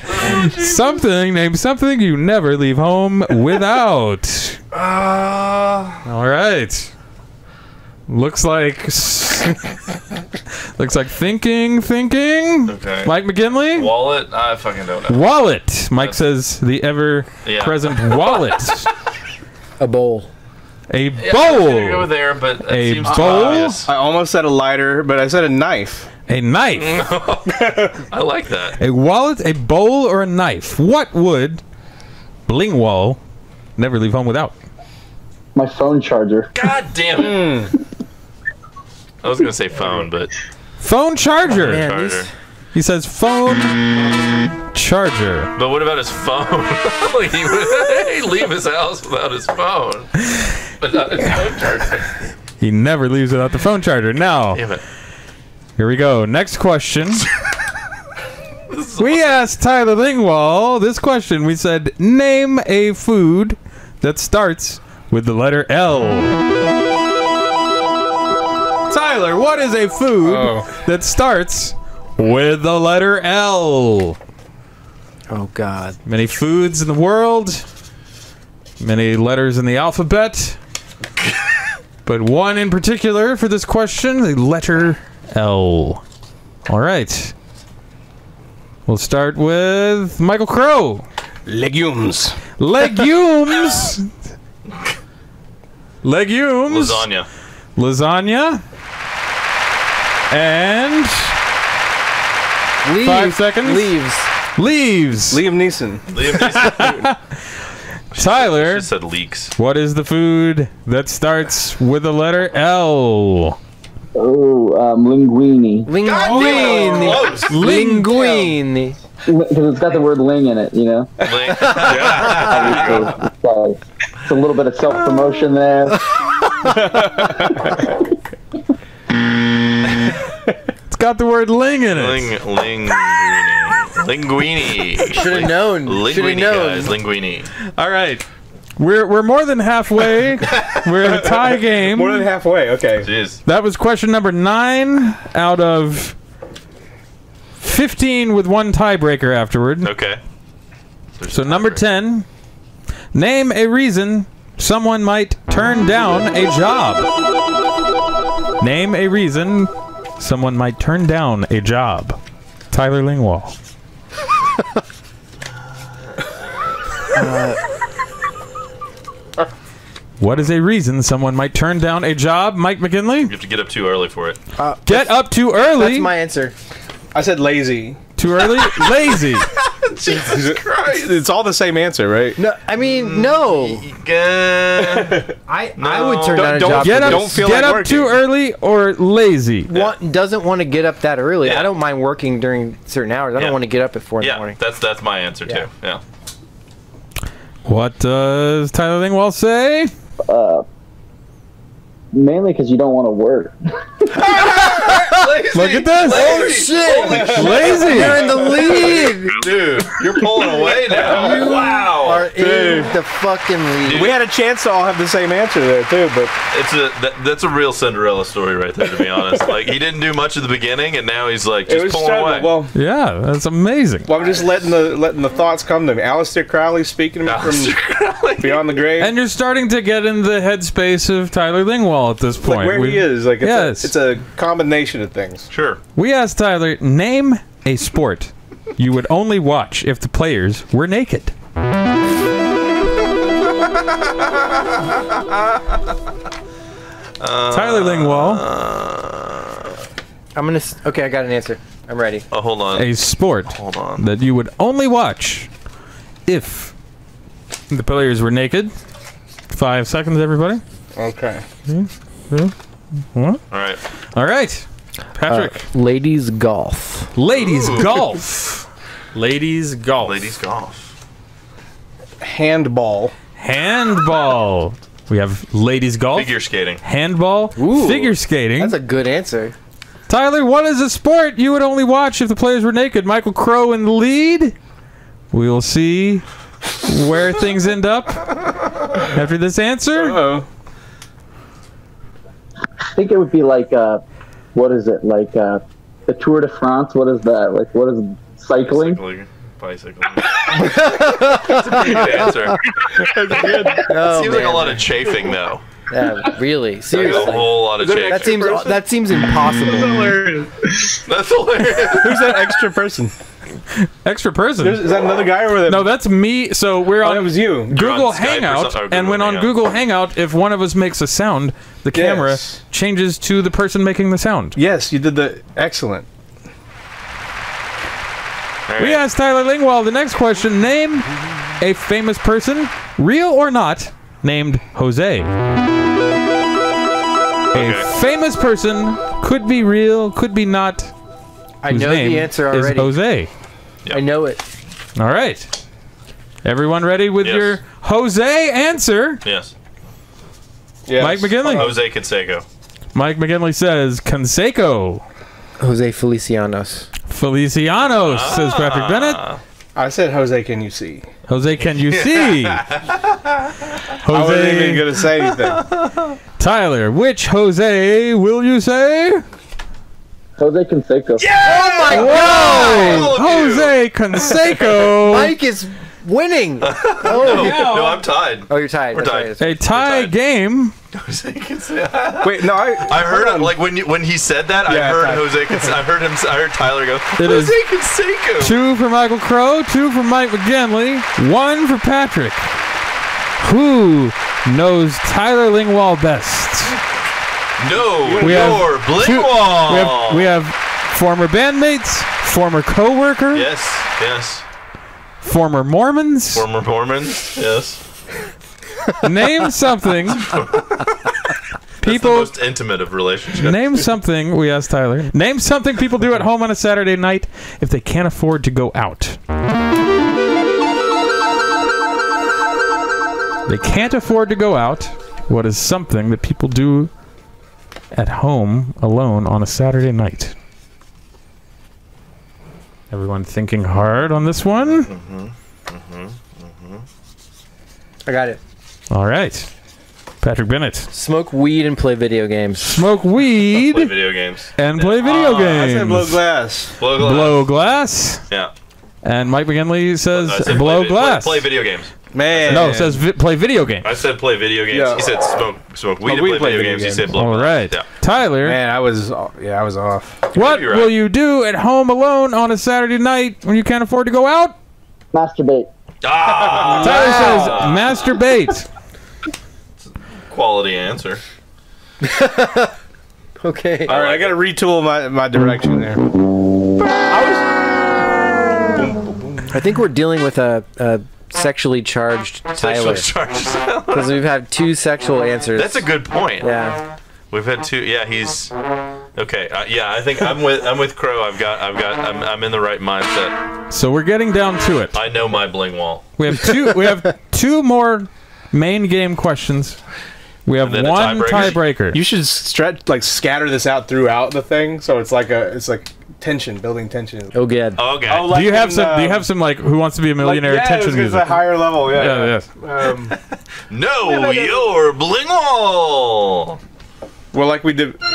Name something you never leave home without. All right. Looks like thinking. Okay. Mike McGinley. Wallet? I fucking don't know. Wallet. Mike says the ever-present wallet. A bowl. A Yeah, I was bowl. gonna go there, but that A seems too bowl? obvious. I almost said a lighter, but I said a knife. A knife. I like that. A wallet, a bowl, or a knife. What would Blingwall never leave home without? My phone charger. God damn it. I was gonna say phone, but Phone charger. Man, charger. He says phone charger. But what about his phone? Like he'd leave his house without his phone, but not his phone charger. He never leaves without the phone charger. Now, Damn it. Here we go. Next question. We asked Tyler Lingwall this question. We said, name a food that starts with the letter L. Tyler, what is a food that starts with the letter L? Oh, God. Many foods in the world, many letters in the alphabet, but one in particular for this question, the letter L. All right. We'll start with Michael Crowe. Legumes. Legumes. Legumes. Lasagna. Lasagna. And... Leaves. 5 seconds. Leaves. Leaves. Liam Neeson. Liam Neeson. Tyler. She said leaks. What is the food that starts with the letter L? Oh, linguine. Linguine. Linguine. Because it's got the word ling in it, you know? Yeah. It's a little bit of self-promotion there. It's got the word ling in it. Linguine. Should have known. Linguine, guys. Linguine. All right. We're more than halfway. We're in a tie game. More than halfway, okay. Jeez. That was question number 9 out of 15 with one tiebreaker afterward. Okay. So number 10. Name a reason someone might turn down a job. Name a reason someone might turn down a job. Tyler Lingwall. What is a reason someone might turn down a job, Mike McKinley? You have to get up too early for it. Get up too early? That's my answer. I said lazy. Too early? Lazy. Jesus Christ. It's all the same answer, right? No, I mean, no. I would turn down a job. Don't feel get like up working. too early or lazy? Doesn't want to get up that early. Yeah. I don't mind working during certain hours. I don't want to get up at 4 in the morning. That's my answer too. Yeah. What does Tyler Lingwall say? Mainly because you don't want to work. Look at this. Oh, shit. Lazy. You're in the lead. Dude, you're pulling away now. You Wow. are in the fucking lead. We had a chance to all have the same answer there, too, but... That's a real Cinderella story right there, to be honest. Like, he didn't do much at the beginning, and now he's like, just pulling away. Well, yeah, that's amazing. Well, I'm just letting the thoughts come to me. Aleister Crowley speaking to me from beyond the grave. And you're starting to get in the headspace of Tyler Lingwall at this point. Like where he is. Like yes. It's a combination of things. Sure. We asked Tyler, name a sport you would only watch if the players were naked. Tyler Lingwall. I'm gonna. Okay, I got an answer. I'm ready. Oh, hold on. A sport that you would only watch if the players were naked. 5 seconds, everybody. Okay. What? All right. Patrick. Ladies golf. Ladies golf. Ladies golf. Ladies golf. Handball. Handball. We have ladies golf. Figure skating. Handball. Ooh, figure skating. That's a good answer. Tyler, what is a sport you would only watch if the players were naked? Michael Crowe in the lead. We will see where things end up after this answer. Uh-oh. I think it would be like, what is it? Like the Tour de France? What is that? Like, what is cycling? Bicycling. That's a pretty good answer. That's good. Oh, Seems like a lot of chafing, though. Yeah, really. Like Seriously. a whole lot of chafing. That seems impossible. That's hilarious. Who's that extra person? Extra person? Is that another guy or No, that's me. So we're on that was you. Google on Skype or Hangout, something, or and when on Hangout. Google Hangout, if one of us makes a sound, the camera Yes. changes to the person making the sound. Yes, you did the excellent. All We right. asked Tyler Lingwall the next question. Name a famous person, real or not, named Jose. A famous person, could be real, could be not. I whose know name the answer is already. Jose. Yep. I know it. All right. Everyone ready with Yes. your Jose answer? Yes. Yes. Mike McGinley. Jose Canseco. Mike McGinley says Canseco. Jose Felicianos. Felicianos, says Patrick Bennett. I said, Jose, can you see? Jose, can you see? I wasn't even going to say anything. Tyler, which Jose will you say? Jose Canseco. Yeah! Oh my God! Jose Canseco. Mike is winning. No, I'm tied. Oh, you're tied. We're tied. A tie game. Wait, no, I heard him like when he said that. Yeah, I heard tied. Jose. I heard Tyler go. It Jose is Canseco. 2 for Michael Crowe, 2 for Mike McGinley, 1 for Patrick. Who knows Tyler Lingwall best? No, We you're Blingwall. We have former bandmates, former co-worker, Yes. former Mormons. Former Mormons. Yes. Name something. That's the most intimate of relationships. Name something, we asked Tyler. Name something people do at home on a Saturday night if they can't afford to go out. They can't afford to go out. What is something that people do at home alone on a Saturday night? Everyone thinking hard on this one? I got it. All right. Patrick Bennett. Smoke weed and play video games. Smoke weed. Play video games. And play video games. I said blow glass. Blow glass. Yeah. And Mike McGinley says I said blow glass. Play video games. Man. No, it says play video games. I said play video games. Yeah. He said smoke weed and play video games. He said blow All glass. right. Yeah. Tyler. Man, I was off. What You're right. will you do at home alone on a Saturday night when you can't afford to go out? Masturbate. Tyler says masturbate. Quality answer. Okay. All right, I got to retool my direction there. I think we're dealing with a sexually charged Tyler. Because we've had 2 sexual answers. That's a good point. Yeah. We've had 2. Yeah, he's okay. Yeah, I think I'm with Crow. I'm in the right mindset. So we're getting down to it. I know my Blingwall. We have 2 more main game questions. We have And then a 1 tiebreaker. You should scatter this out throughout the thing, so it's like tension, building tension. Oh, good. Okay. Oh, like do you have some like Who Wants to Be a Millionaire tension music? It's a higher level. Yeah. Yes. No, you're Blingwall. Well, like we did. That's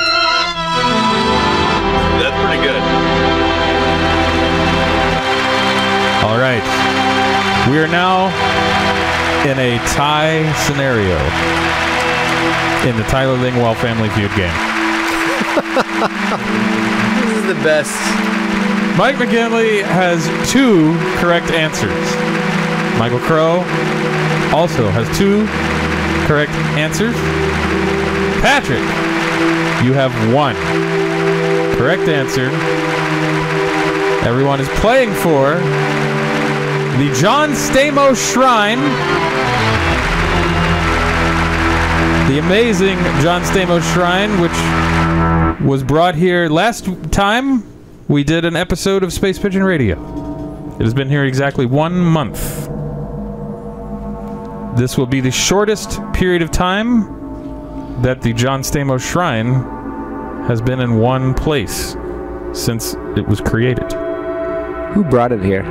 pretty good. All right. We are now in a tie scenario in the Tyler Lingwall Family Feud game. This is the best. Mike McGinley has 2 correct answers. Michael Crowe also has 2 correct answers. Patrick, you have 1 correct answer. Everyone is playing for the John Stamos Shrine. The amazing John Stamos Shrine, which was brought here last time we did an episode of Space Pigeon Radio. It has been here exactly 1 month. This will be the shortest period of time that the John Stamos Shrine has been in one place since it was created. Who brought it here?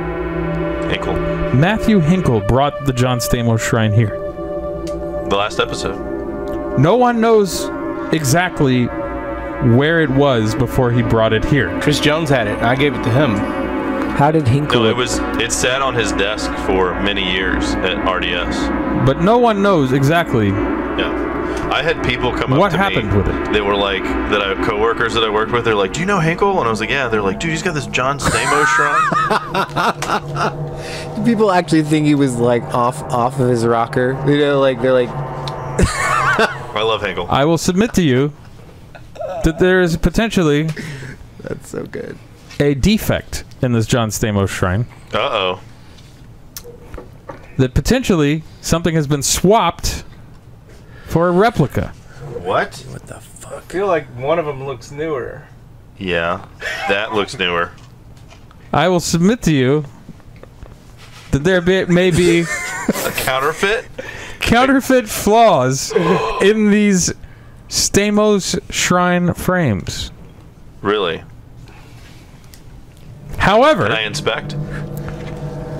Hinkle. Matthew Hinkle brought the John Stamos Shrine here. The last episode. No one knows exactly where it was before he brought it here. Chris Jones had it, and I gave it to him. How did Hinkle? No, it sat on his desk for many years at RDS. But no one knows exactly. Yeah. I had people come up What to happened me with it? that were like, coworkers that I worked with, they're like, do you know Hinkle? And I was like, yeah. They're like, dude, he's got this John Stamos Shrine. Do people actually think he was like off of his rocker? You know, like they're like. I love Hinkle. I will submit to you that there is potentially That's so good. a defect in this John Stamos Shrine. Uh-oh. That potentially something has been swapped for a replica. What? What the fuck? I feel like one of them looks newer. Yeah, that looks newer. I will submit to you that there may be A counterfeit? counterfeit flaws in these Stamos Shrine frames. Really? However, Can I inspect?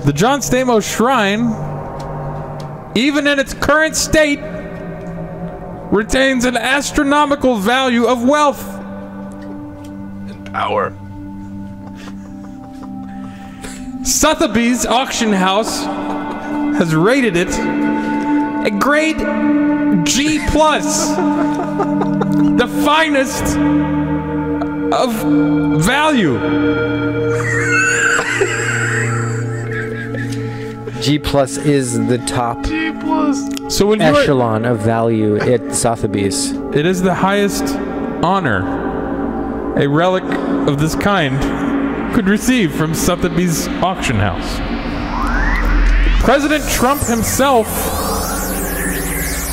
the John Stamos Shrine, even in its current state, retains an astronomical value of wealth and power. Sotheby's auction house has rated it a grade G+, the finest of value. G+ is the top So when echelon of value at Sotheby's. It is the highest honor a relic of this kind could receive from Sotheby's auction house. President Trump himself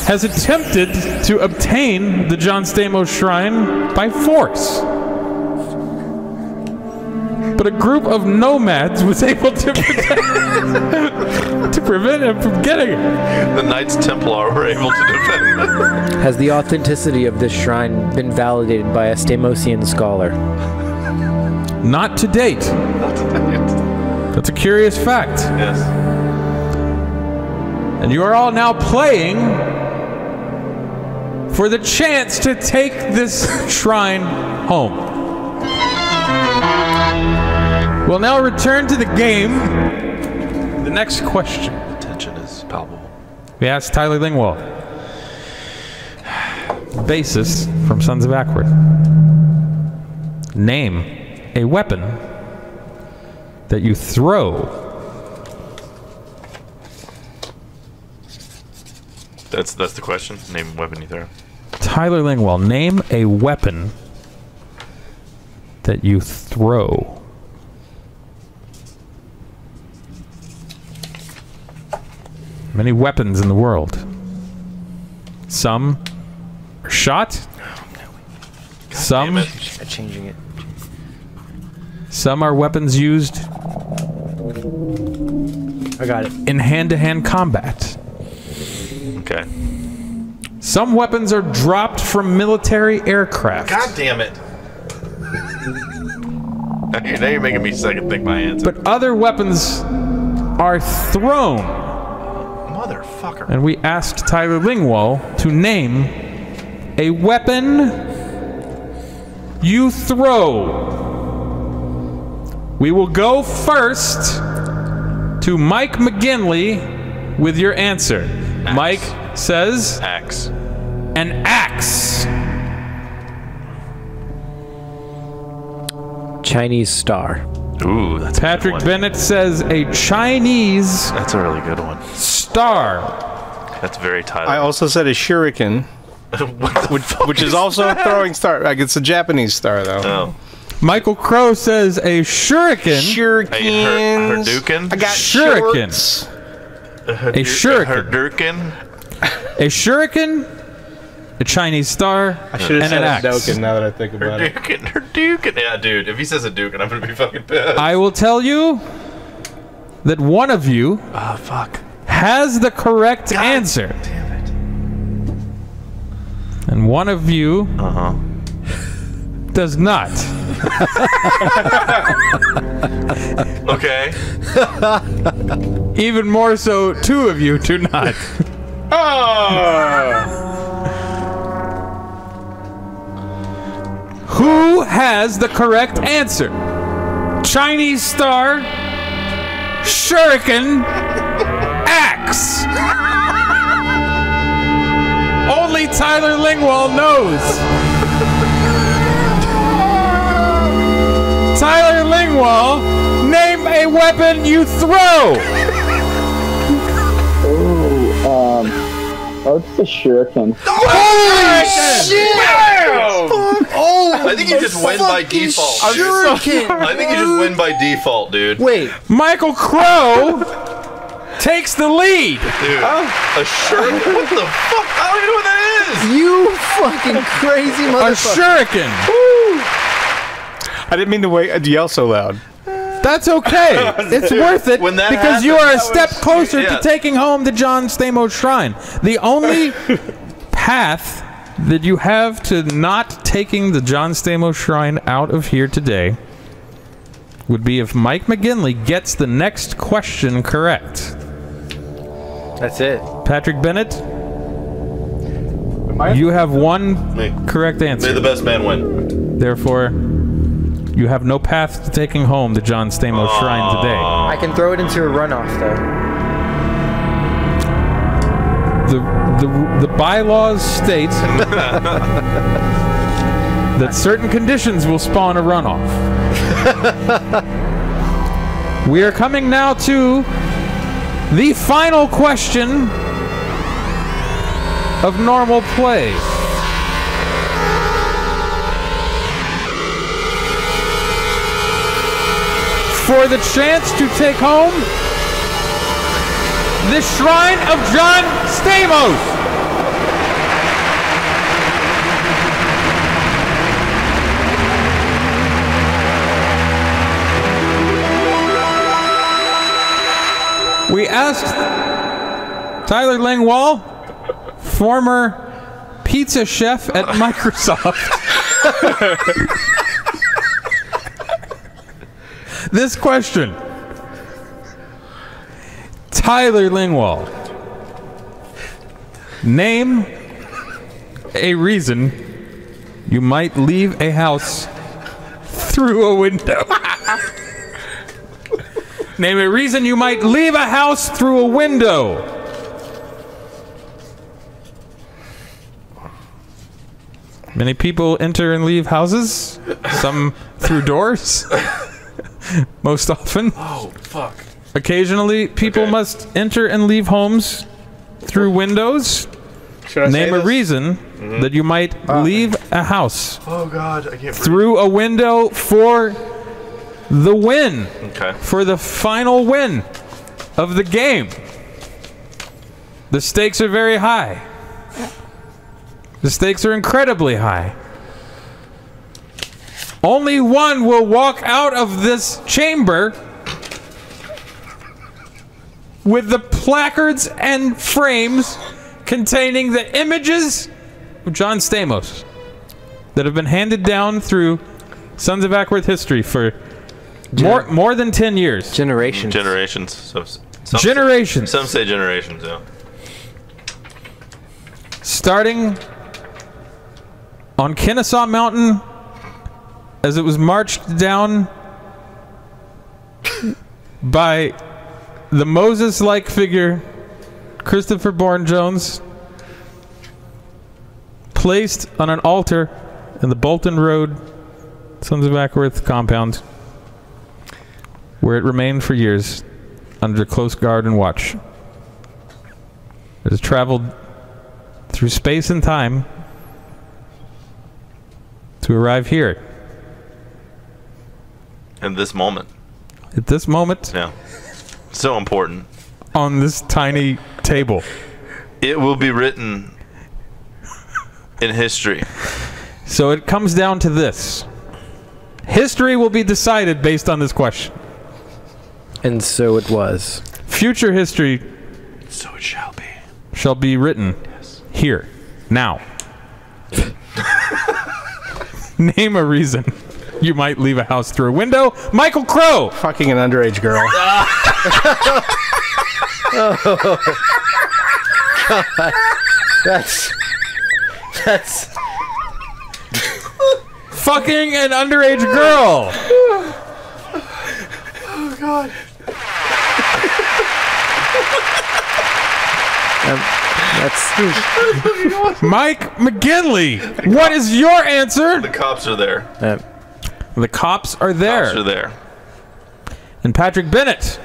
has attempted to obtain the John Stamos Shrine by force. But a group of nomads was able to prevent him from getting it. The Knights Templar were able to defend it. Has the authenticity of this shrine been validated by a Stamosian scholar? Not to date. That's a curious fact. Yes. And you are all now playing for the chance to take this shrine home. We'll now return to the game. The next question. The tension is palpable. We asked Tyler Lingwall, bassist from Sons of Acworth, name a weapon that you throw. That's the question. Name a weapon you throw. Tyler Lingwall, name a weapon that you throw. Many weapons in the world. Some are shot. Some changing it. Some are weapons used I got it. in hand-to-hand combat. Okay. Some weapons are dropped from military aircraft. God damn it. Now you're making me second think my answer. But other weapons are thrown. Motherfucker. And we asked Tyler Lingwall to name a weapon you throw. We will go first to Mike McGinley with your answer. Axe. Mike says... Axe. An axe. Chinese star. Ooh, that's Patrick a good one. Bennett says a Chinese That's a really good one. star. That's very Tyler. I also said a shuriken, which is also a throwing star. Like, it's a Japanese star, though. Oh. Michael Crowe says a shuriken. Shurikens. Hadouken? I got Shuriken. shorts. A shuriken. Hadouken? A shuriken, a Chinese star, I should have and said an a axe. Hadouken now that I think about it. Hadouken. Yeah, dude. If he says Hadouken, I'm gonna be fucking pissed. I will tell you that one of you Oh, fuck. has the correct answer. Damn it. And one of you Uh-huh. does not. Okay. Even more so, two of you do not. Who has the correct answer? Chinese star, shuriken, axe. Only Tyler Lingwall knows. Tyler Lingwall, name a weapon you throw. Oh, it's a shuriken. Holy shit! Oh, I think you just win by default. Shuriken. I think you just win by default, dude. Wait. Michael Crowe takes the lead. Dude, a shuriken? What the fuck? I don't even know what that is. You fucking crazy A motherfucker. shuriken. I didn't mean to yell so loud. That's okay. It's worth it When that because you happened, are a step closer yeah. to taking home the John Stamos Shrine. The only path that you have to not taking the John Stamos Shrine out of here today would be if Mike McGinley gets the next question correct. That's it. Patrick Bennett, you have one correct answer. May the best man win. Therefore, you have no path to taking home the John Stamos Shrine today. I can throw it into a runoff, though. The bylaws state that certain conditions will spawn a runoff. We are coming now to the final question of normal play. For the chance to take home the Shrine of John Stamos. We asked Tyler Lingwall, former pizza chef at Microsoft, this question. Tyler Lingwall, name a reason you might leave a house through a window. Name a reason you might leave a house through a window. Many people enter and leave houses, some through doors. Most often. Oh, fuck. Occasionally, people must enter and leave homes through windows. Name a reason that you might leave a house I can't through a window for the win. Okay. For the final win of the game. The stakes are very high. The stakes are incredibly high. Only one will walk out of this chamber with the placards and frames containing the images of John Stamos that have been handed down through Sons of Acworth history for more than 10 years. Generations. Generations. Generations. Some say generations, yeah. Starting on Kennesaw Mountain as it was marched down by the Moses-like figure, Christopher Bourne-Jones, placed on an altar in the Bolton Road, Sons of Acworth compound, where it remained for years under close guard and watch. It has traveled through space and time to arrive here. In this moment. At this moment. Yeah. So important. On this tiny table. It will be written in history. So it comes down to this. History will be decided based on this question. And so it was. Future history. So it shall be. Shall be written here, now. Name a reason you might leave a house through a window. Michael Crowe. Fucking an underage girl. Oh, God. That's fucking an underage girl. Oh, God. That's Mike McGinley. What is your answer? The cops are there. The cops are there. Cops are there. And Patrick Bennett.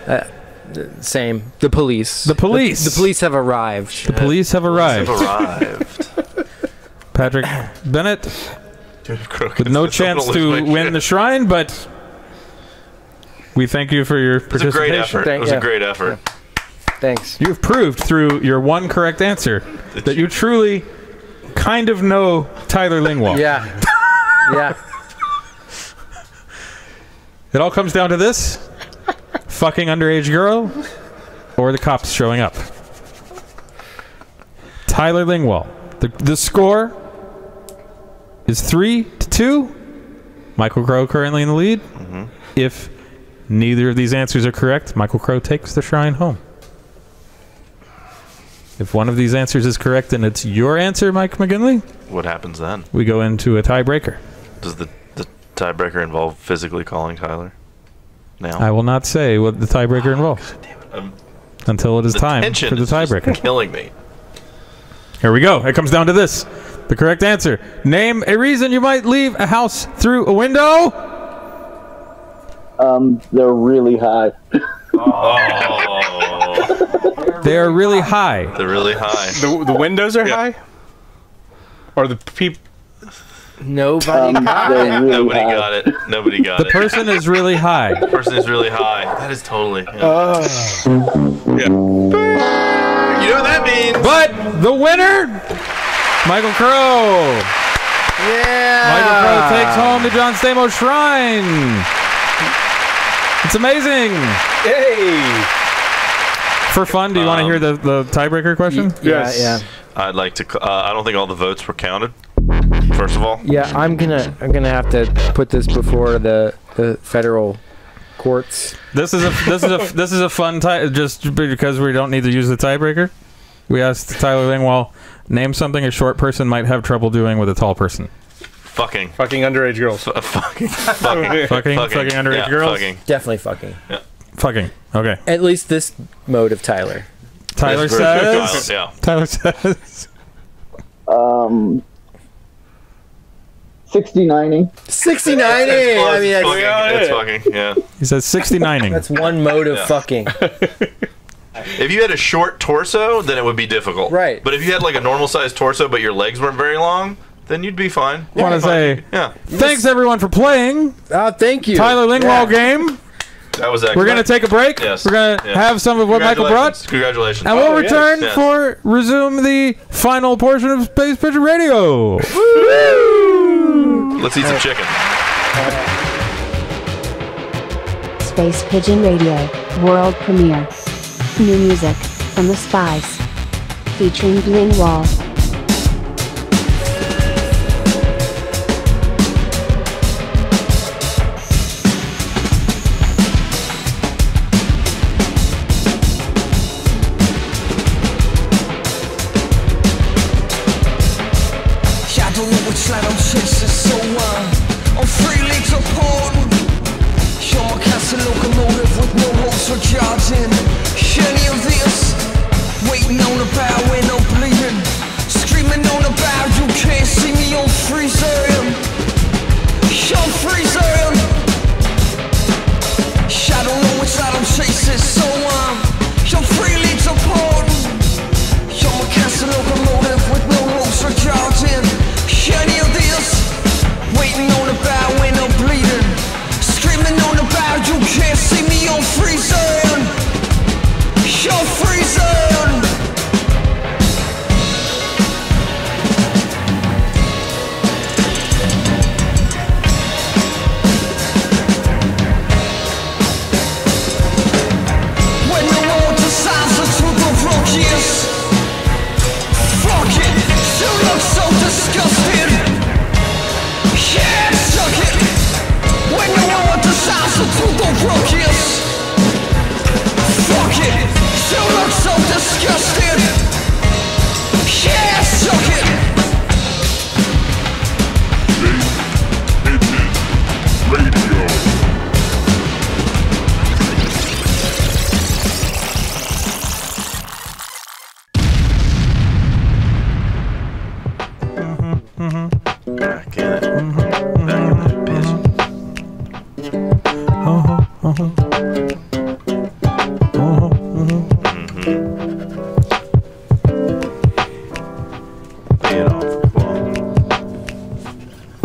Same. The police. The police. The police have arrived. The police have arrived. Arrived. Patrick Bennett with no chance to win the shrine, but we thank you for your participation. It was a great effort. It was a great effort. Yeah. Thanks. You've proved through your one correct answer that you truly kind of know Tyler Lingwall. Yeah. Yeah. It all comes down to this. Fucking underage girl or the cops showing up. Tyler Lingwall. The score is 3-2. Michael Crowe currently in the lead. If neither of these answers are correct, Michael Crowe takes the shrine home. If one of these answers is correct and it's your answer, Mike McGinley, What happens then? we go into a tiebreaker. Does the tiebreaker involve physically calling Tyler? Now? I will not say what the tiebreaker involves until it is time for the tiebreaker. Killing me. Here we go. It comes down to this. The correct answer. Name a reason you might leave a house through a window. They're really high. They are really high. They're really high. The windows are high? Or the people... Nobody got they're it. really Nobody high. got it. Nobody got The it. person is really high. The person is really high. That is totally. Yeah. Yeah. You know what that means? But the winner, Michael Crowe. Yeah. Michael Crowe takes home the John Stamos Shrine. It's amazing. Yay! For fun, do you want to hear the tiebreaker question? Yes. Yeah. I'd like to. I don't think all the votes were counted. First of all. Yeah, I'm gonna have to put this before the federal courts. This is a fun tie. Just because we don't need to use the tiebreaker, we asked Tyler Lingwall, name something a short person might have trouble doing with a tall person. Fucking underage girls. Fucking underage girls. Definitely fucking. Yeah. Fucking. Okay. At least this mode of Tyler. Tyler This version of says. Tyler, yeah. Tyler says. 69ing. 69ing. I mean, It's fucking. Yeah. He says 69ing. That's one mode of fucking. If you had a short torso, then it would be difficult. Right. But if you had like a normal sized torso, but your legs weren't very long, then you'd be fine. I want to say, Yeah. thanks everyone for playing. Thank you. Tyler Lingwall game. That was excellent. We're going to take a break. Yes. We're going to have some of what Michael brought. Congratulations. And we'll return yes. for resume the final portion of Space Pigeon Radio. Let's eat some chicken. Space Pigeon Radio, world premiere. New music from the Spies. Featuring Blingwall.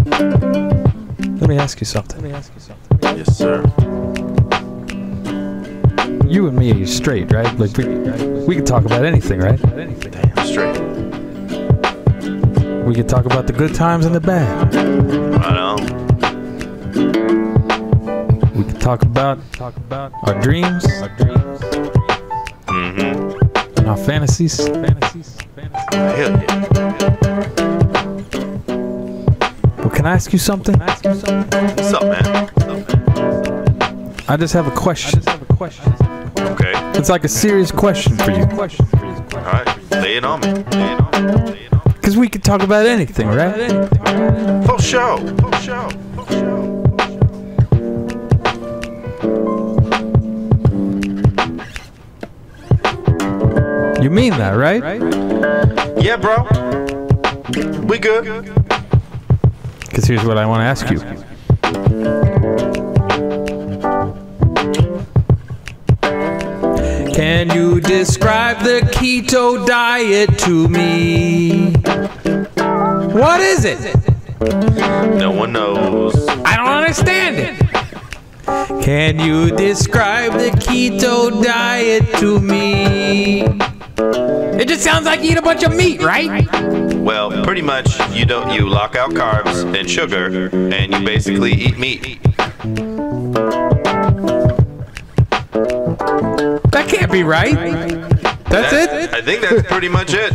Let me ask you something. Yes, sir. You and me are straight, right? Like we can talk about anything, right? Damn straight. We can talk about the good times and the bad. I know. We can talk about our dreams, Mm-hmm. and our fantasies. Hell yeah. I ask you something? What's up, man? I just have a question. Okay. It's like a serious question for you. All right. Lay it on me. Because we could talk about anything, right? Full show. You mean that, right? Yeah, bro. We good. Because here's what I want to ask you. Can you describe the keto diet to me? What is it? No one knows. I don't understand it. Can you describe the keto diet to me? It just sounds like you eat a bunch of meat, right? Well, pretty much you lock out carbs and sugar and you basically eat meat. That can't be right. That's it? I think that's pretty much it.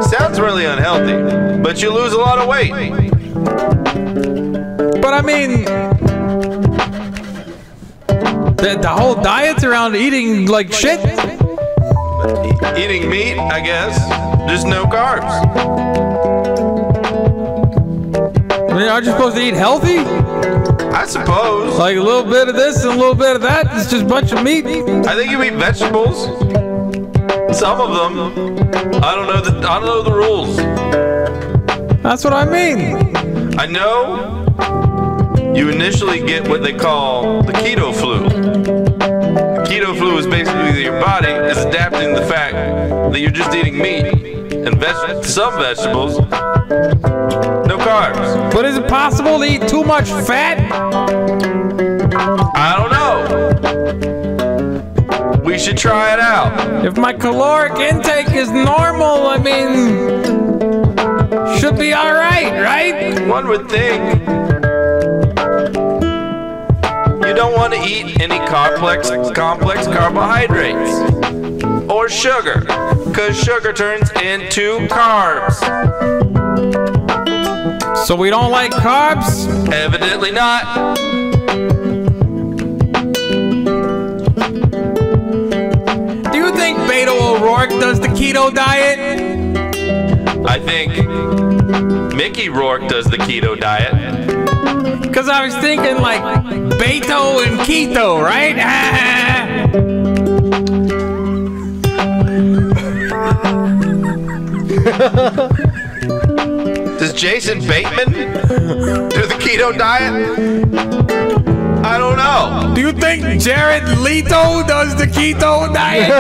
Sounds really unhealthy, but you lose a lot of weight. But I mean, the whole diet's around eating like shit. Eating meat, I guess. Just no carbs. I mean, aren't you supposed to eat healthy? I suppose. Like a little bit of this and a little bit of that. It's just a bunch of meat. I think you eat vegetables. Some of them. I don't know the rules. That's what I mean. I know you initially get what they call the keto flu. The keto flu is basically that your body is adapting to the fact that you're just eating meat and some vegetables, no carbs. But is it possible to eat too much fat? I don't know. We should try it out. If my caloric intake is normal, I mean, should be all right? One would think. You don't want to eat any complex carbohydrates or sugar, because sugar turns into carbs. So we don't like carbs? Evidently not. Do you think Beto O'Rourke does the keto diet? I think Mickey Rourke does the keto diet. Because I was thinking like Beto and keto, right? Does Jason Bateman do the keto diet? I don't know. Do you think Jared Leto does the keto diet?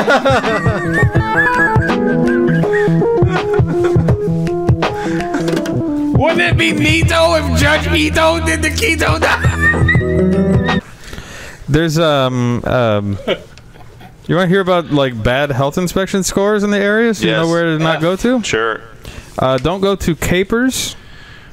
Wouldn't it be Nito if Judge Ito did the keto diet? There's you want to hear about like bad health inspection scores in the area so you know where to not go to? Sure. Don't go to Capers.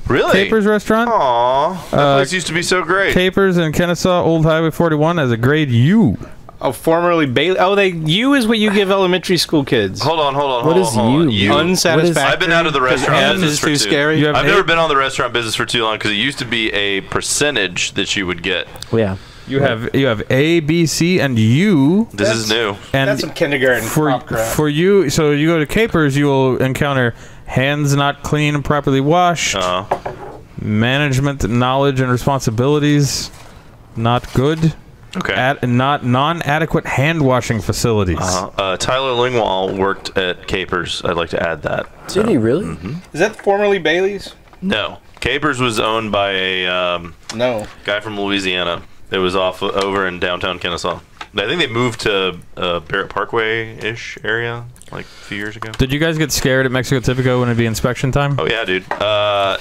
Really? Capers restaurant. Aww, that place used to be so great. Capers in Kennesaw, Old Highway 41 has a grade U. Oh, formerly Bailey. Oh, U is what you give elementary school kids. Hold on. What is U? Unsatisfactory. I've been out of the restaurant business for too scary. I've never been on the restaurant business for too long because it used to be a percentage that you would get. Yeah. You have A, B, C, and U. This is new. And that's some kindergarten for you. So you go to Capers, you will encounter hands not clean and properly washed. Management knowledge and responsibilities not good. Okay. Non-adequate hand washing facilities. Tyler Lingwall worked at Capers. I'd like to add that. So. Did he really? Mm-hmm. Is that formerly Bailey's? No. Capers was owned by a guy from Louisiana. It was over in downtown Kennesaw. I think they moved to Barrett Parkway-ish area like a few years ago. Did you guys get scared at Mexico Typico when it'd be inspection time? Oh yeah, dude.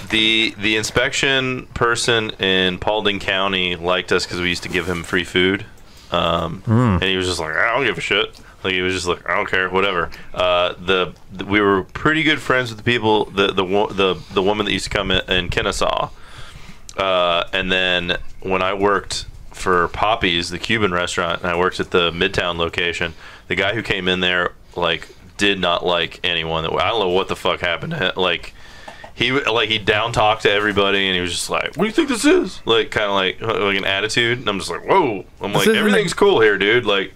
The inspection person in Paulding County liked us because we used to give him free food, and he was just like, I don't give a shit. Like he was just like, I don't care, whatever. We were pretty good friends with the people. The woman that used to come in Kennesaw, and then when I worked for Poppy's, the Cuban restaurant, and I worked at the Midtown location, the guy who came in there like did not like anyone. I don't know what the fuck happened to him. Like he down talked to everybody, and he was just like, "What do you think this is?" Like kind of like an attitude, and I'm just like, "Whoa!" I'm like, "Everything's cool here, dude." Like,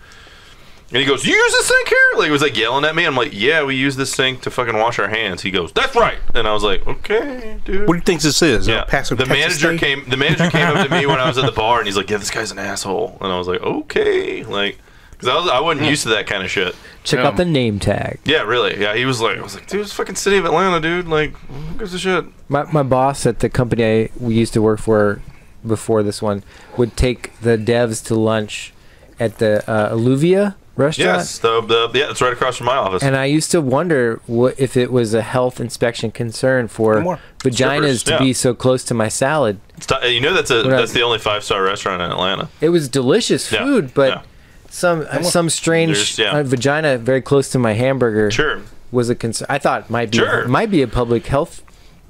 and he goes, "You use this sink here?" Like he was like yelling at me. I'm like, "Yeah, we use this sink to fucking wash our hands." He goes, "That's right," and I was like, "Okay, dude." What do you think this is? Yeah. The manager came up to me when I was at the bar, and he's like, "Yeah, this guy's an asshole," and I was like, "Okay," like. Because I wasn't used to that kind of shit. Check out the name tag. Yeah, really. Yeah, he was like, I was like, dude, it's fucking city of Atlanta, dude. Like, who gives a shit? My boss at the company we used to work for before this one would take the devs to lunch at the Alluvia restaurant. Yes, yeah, it's right across from my office. And I used to wonder if it was a health inspection concern for vaginas to be so close to my salad. You know, that's the only 5-star restaurant in Atlanta. It was delicious food, but some strange vagina very close to my hamburger was a concern. I thought it might be a public health.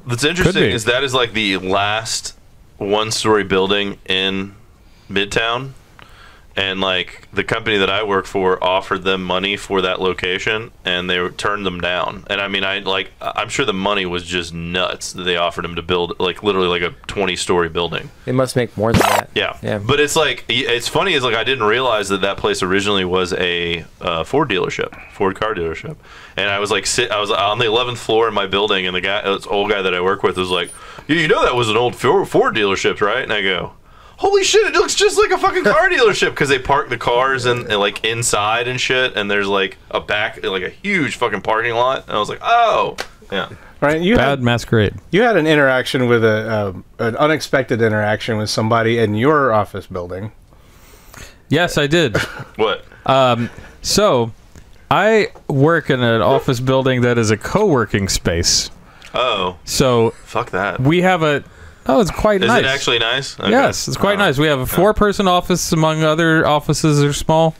What's interesting is that is like the last 1-story building in Midtown, and like the company that I work for offered them money for that location, and they turned them down. And I mean, I'm sure the money was just nuts that they offered them to build like literally like a 20-story building. It must make more than that. Yeah. But it's like, it's funny is like I didn't realize that place originally was a Ford car dealership, and I was like I was on the 11th floor in my building, and this old guy that I work with was like, "You know that was an old Ford dealership, right?" And I go, "Holy shit, it looks just like a fucking car dealership," because they park the cars and like inside and shit, and there's like a huge fucking parking lot. And I was like, "Oh, yeah." Right, masquerade. You had an interaction with an unexpected interaction with somebody in your office building. Yes, I did. What? So, I work in an office building that is a co-working space. Oh. So fuck that. We have a. Oh, it's quite nice. Is it actually nice? Okay. Yes, it's quite nice. We have a 4-person office among other offices that are small,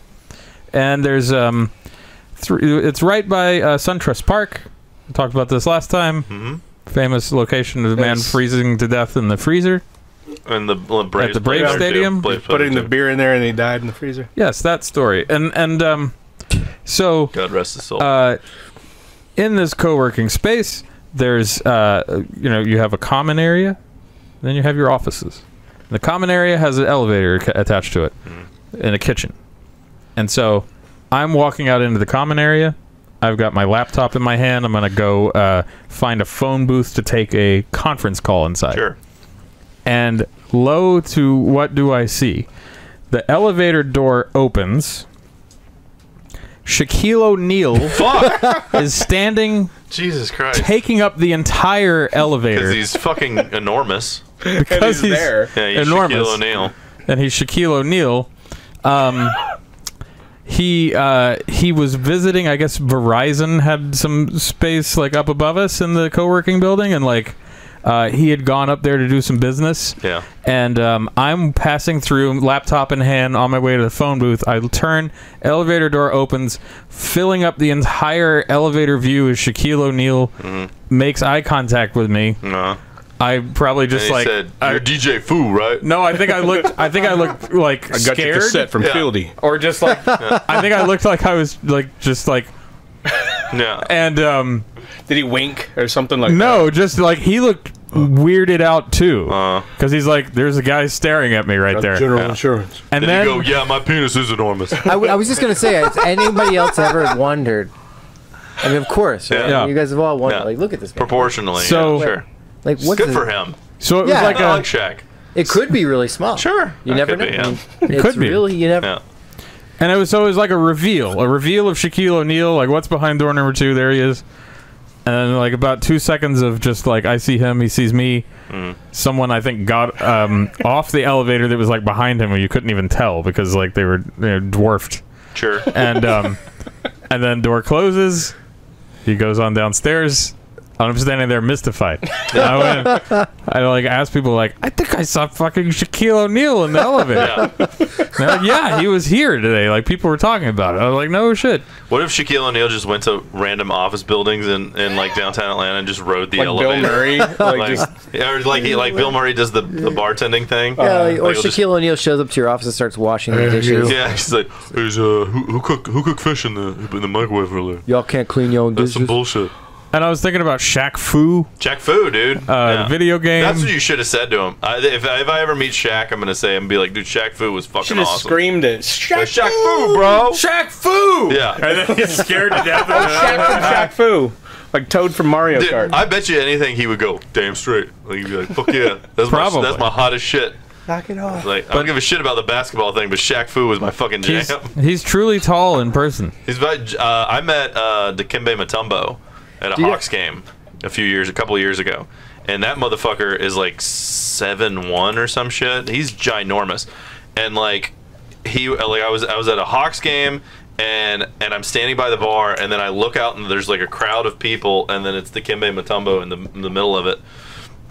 and there's it's right by SunTrust Park. We talked about this last time. Mm-hmm. Famous location of the man freezing to death in the freezer. And the Braves at the Braves Stadium. Putting the beer in there and he died in the freezer. Yes, that story. And so God rest his soul. In this co-working space, there's you have a common area. Then you have your offices. The common area has an elevator attached to it and a kitchen. And so I'm walking out into the common area. I've got my laptop in my hand. I'm going to go find a phone booth to take a conference call inside. Sure. And lo to what do I see? The elevator door opens. Shaquille O'Neal is standing... Jesus Christ. Taking up the entire elevator. Because he's fucking enormous. Because he's there. Yeah, he's enormous. Shaquille O'Neal. And he's Shaquille O'Neal. He was visiting, I guess Verizon had some space like up above us in the co-working building, and like he had gone up there to do some business. Yeah. And I'm passing through, laptop in hand, on my way to the phone booth. I turn, elevator door opens, filling up the entire elevator view is Shaquille O'Neal, makes eye contact with me. I probably just and he like said, "You're DJ Foo, right?" No, I think I looked like I got scared. your cassette from Fieldy, or just like I think I looked like I was like just like yeah. And did he wink or something like that? No, just like he looked weirded out too, because he's like, "There's a guy staring at me right there." General insurance. And then you go, "Yeah, my penis is enormous." I was just gonna say, has anybody else ever wondered? I mean, of course, right? Yeah. You guys have all wondered. Like, look at this man. Proportionally, so sure. Like, It's what's good for him. So it was like I like Shaq. It could be really small. Sure, you never know. Be, yeah. It could be. Really, you never. Yeah. And it was like a reveal of Shaquille O'Neal. Like, what's behind door number 2? There he is. And then like about 2 seconds of just like I see him, he sees me. Someone I think got off the elevator that was like behind him, where you couldn't even tell because like they were dwarfed. Sure. And then door closes. He goes on downstairs. I'm standing there mystified. I like asked people like, I think I saw fucking Shaquille O'Neal in the elevator. Yeah. They're like, yeah, he was here today. Like people were talking about it. I was like, no shit. What if Shaquille O'Neal just went to random office buildings in like downtown Atlanta and just rode the like elevator? Bill Murray, or like Bill Murray does the bartending thing. Yeah, or Like, Shaquille O'Neal shows up to your office and starts washing the dishes. Yeah, he's like, "Who cook fish in the microwave earlier? Y'all can't clean your own That's dishes. some bullshit." And I was thinking about Shaq Fu. Shaq Fu, dude. The video game. That's what you should have said to him. If I ever meet Shaq, I'm gonna say and be like, dude, Shaq Fu was fucking Should've awesome. screamed it. Shaq Fu, bro. Shaq Fu. Yeah. And then he's scared to death. Shaq from Shaq Fu. Like Toad from Mario Dude, Kart. I bet you anything he would go damn straight. Like he'd be like, fuck yeah, that's my hottest shit. Knock it off. Like I don't give a shit about the basketball thing, but Shaq Fu was my fucking jam. He's truly tall in person. He's about. I met Dikembe Mutombo at a Hawks game a couple of years ago, and that motherfucker is like 7'1" or some shit. He's ginormous, and like I was at a Hawks game. And I'm standing by the bar, and then I look out, and there's like a crowd of people, and then it's Dikembe Mutombo in the middle of it.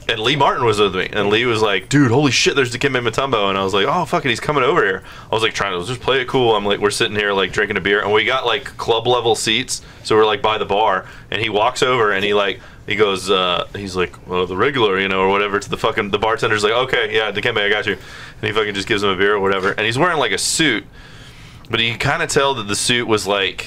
And Lee Martin was with me, and Lee was like, "Dude, holy shit, there's Dikembe Mutombo," and I was like, "Oh fuck it, he's coming over here." I was like trying to just play it cool. I'm like, we're sitting here like drinking a beer, and we got like club level seats, so we're like by the bar, and he walks over, and he goes, he's like, well, the regular, or whatever, to the bartender's like, okay, yeah, Dikembe, I got you, and he fucking just gives him a beer or whatever, and he's wearing like a suit. But you can kind of tell that the suit was like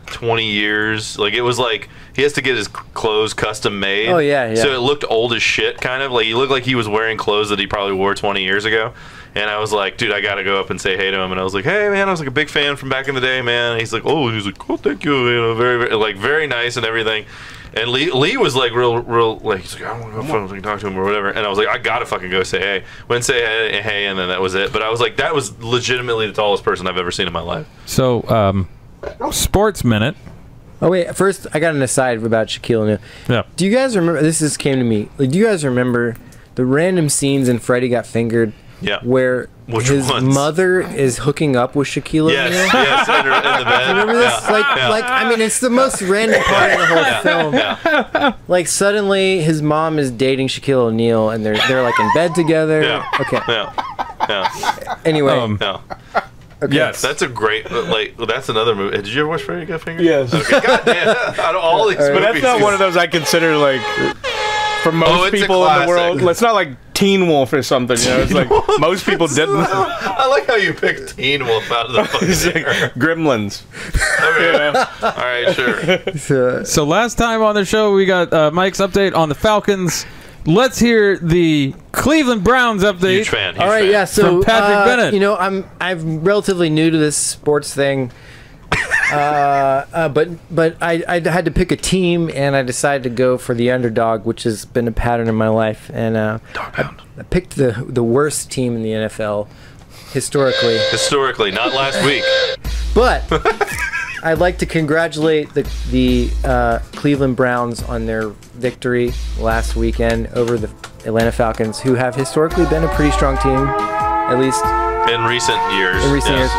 20 years. Like it was like he has to get his clothes custom made. Oh yeah. So it looked old as shit, kind of like he looked like he was wearing clothes that he probably wore 20 years ago. And I was like, dude, I gotta go up and say hey to him. And I was like, hey man, I was like a big fan from back in the day, man. And he's like, oh, he's like, oh, thank you, very, very nice and everything. And Lee was like real like he's like, I don't want to go fucking talk to him or whatever. And I was like, I gotta fucking go say hey. Went and say hey, and then that was it. But I was like, that was legitimately the tallest person I've ever seen in my life. So, Sports Minute. Oh wait, first I got an aside about Shaquille O'Neal. Yeah. Do you guys remember? This came to me. Like, do you guys remember the random scenes in Freddy Got Fingered? Yeah. Where his mother is hooking up with Shaquille O'Neal. Yes, in the bed. You remember this? Yeah. I mean, it's the most random part of the whole film. Yeah. Like suddenly, his mom is dating Shaquille O'Neal, and they're like in bed together. Yeah. Okay. Yeah. Anyway. Yeah. Okay. Yes, that's a great. That's another movie. Did you ever watch Freddy Got Fingered? Yes. Okay. God damn. Out of all these movies, But that's not one of those I consider like for most people in the world. It's not like Teen Wolf or something. It's like most people didn't. I like how you picked Teen Wolf out of the fucking air. Gremlins. Okay. All right, sure. So last time on the show, we got Mike's update on the Falcons. Let's hear the Cleveland Browns update. Huge fan. All right, yeah. So from Patrick Bennett. I'm relatively new to this sports thing, but I had to pick a team, and I decided to go for the underdog, which has been a pattern in my life. And I picked the worst team in the NFL historically. Historically, not last week. But I'd like to congratulate the Cleveland Browns on their victory last weekend over the Atlanta Falcons, who have historically been a pretty strong team, at least in recent years. Yeah.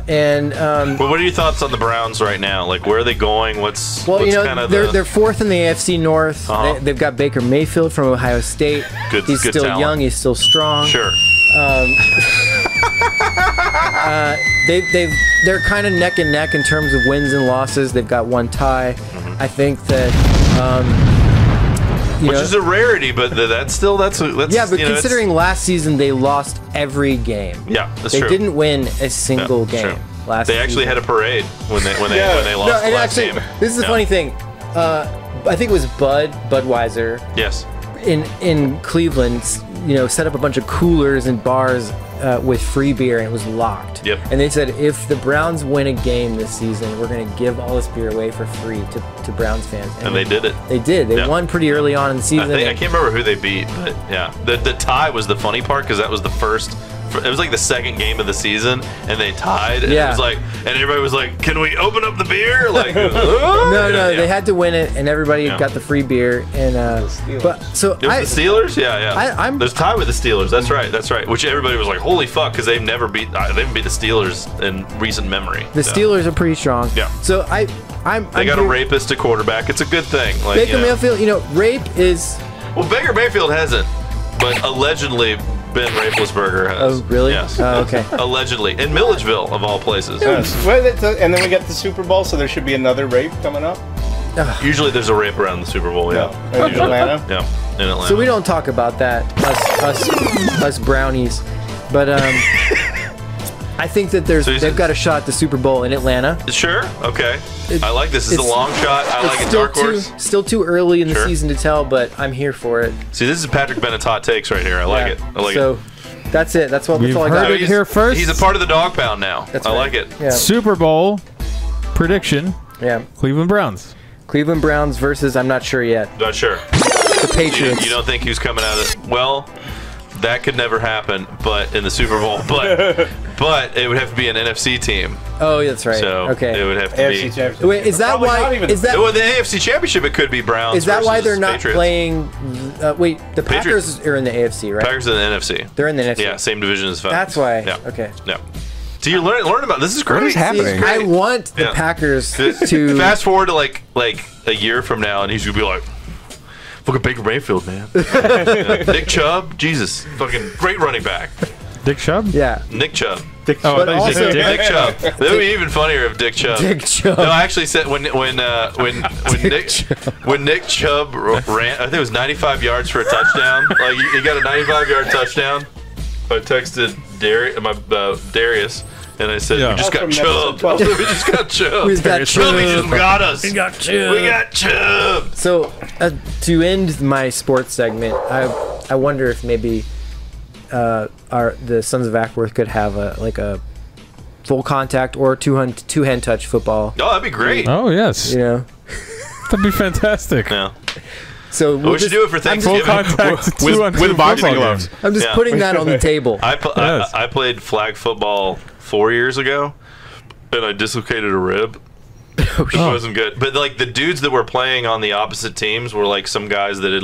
But what are your thoughts on the Browns right now? Like, where are they going? What's kind of they're fourth in the AFC North. They've got Baker Mayfield from Ohio State. He's still talent. young. He's still strong. Sure. They're kind of neck and neck in terms of wins and losses. They've got one tie. I think that which is a rarity, but that's yeah. But considering last season they lost every game. Yeah, that's they true. didn't win a single game true. last. They actually had a parade when they lost the last game. This is the funny thing. I think it was Budweiser. Yes. In Cleveland, set up a bunch of coolers and bars with free beer, and it was locked. Yep. And they said, if the Browns win a game this season, we're going to give all this beer away for free to Browns fans. And they did it. They did. They won pretty early on in the season. I can't remember who they beat, but yeah. The tie was the funny part because that was the first. It was like the second game of the season, and they tied. And it was like, and everybody was like, "Can we open up the beer?" Like, no, they had to win it, and everybody got the free beer. And but so it was the Steelers, yeah. There's tie with the Steelers. That's right. Which everybody was like, "Holy fuck," because they haven't beat the Steelers in recent memory. The Steelers are pretty strong. Yeah. So they got a rapist to quarterback. It's a good thing. Like, Baker Mayfield, rape is. Well, Baker Mayfield hasn't, but allegedly. Ben Raplesberger has. Oh, really? Yes. Oh, okay. Allegedly. In Milledgeville, of all places. Yes. And then we get the Super Bowl, so there should be another rape coming up? Usually there's a rape around the Super Bowl, yeah. In Atlanta? Yeah, in Atlanta. So we don't talk about that, us brownies. But I think that they've got a shot at the Super Bowl in Atlanta. Sure. Okay. I like this. This is a long shot. I like it. Dark horse. Still too early in the season to tell, but I'm here for it. See, this is Patrick Bennett's hot takes right here. I like it. I like it. That's it. That's all I got. Heard it here first. He's a part of the dog pound now. I like it. Yeah. Super Bowl prediction. Yeah. Cleveland Browns. Cleveland Browns versus I'm not sure yet. Not sure. The Patriots. You don't think who's coming out of it? Well, that could never happen, but in the Super Bowl, but it would have to be an NFC team. Oh, that's right. So okay. it would have to AFC be. Championship. Wait, is that why? Is that well, the AFC Championship? It could be Browns. Is that why they're not Patriots. playing? Wait, the Packers are in the AFC, right? Packers are in the NFC. They're in the NFC. Yeah, same division as Falcons. That's why. Yeah. Okay. Yeah. So you learn about this is great. What is happening? I want the Packers to fast forward to like a year from now, and he's gonna be like, "Fucking Baker Mayfield, man." Nick Chubb, Jesus, fucking great running back. Dick Chubb? Yeah. Nick Chubb. Nick Chubb. That would be even funnier if Dick Chubb. Dick Chubb. No, I actually said when Nick Chubb ran, I think it was 95 yards for a touchdown. Like he got a 95-yard touchdown. I texted Darius. And I said, we just got Chubb. We just got Chubb. We got Chubb. He just got us. We got Chubb. We got Chubb. So, to end my sports segment, I wonder if maybe the Sons of Acworth could have a full contact or two-hand touch football. Oh, that'd be great. Oh, yes. You know? That'd be fantastic. Yeah. So we should do it for Thanksgiving. Full contact with boxing gloves. I'm just putting that on the table. I played flag football 4 years ago, and I dislocated a rib. It wasn't good. But like the dudes that were playing on the opposite teams were like some guys that had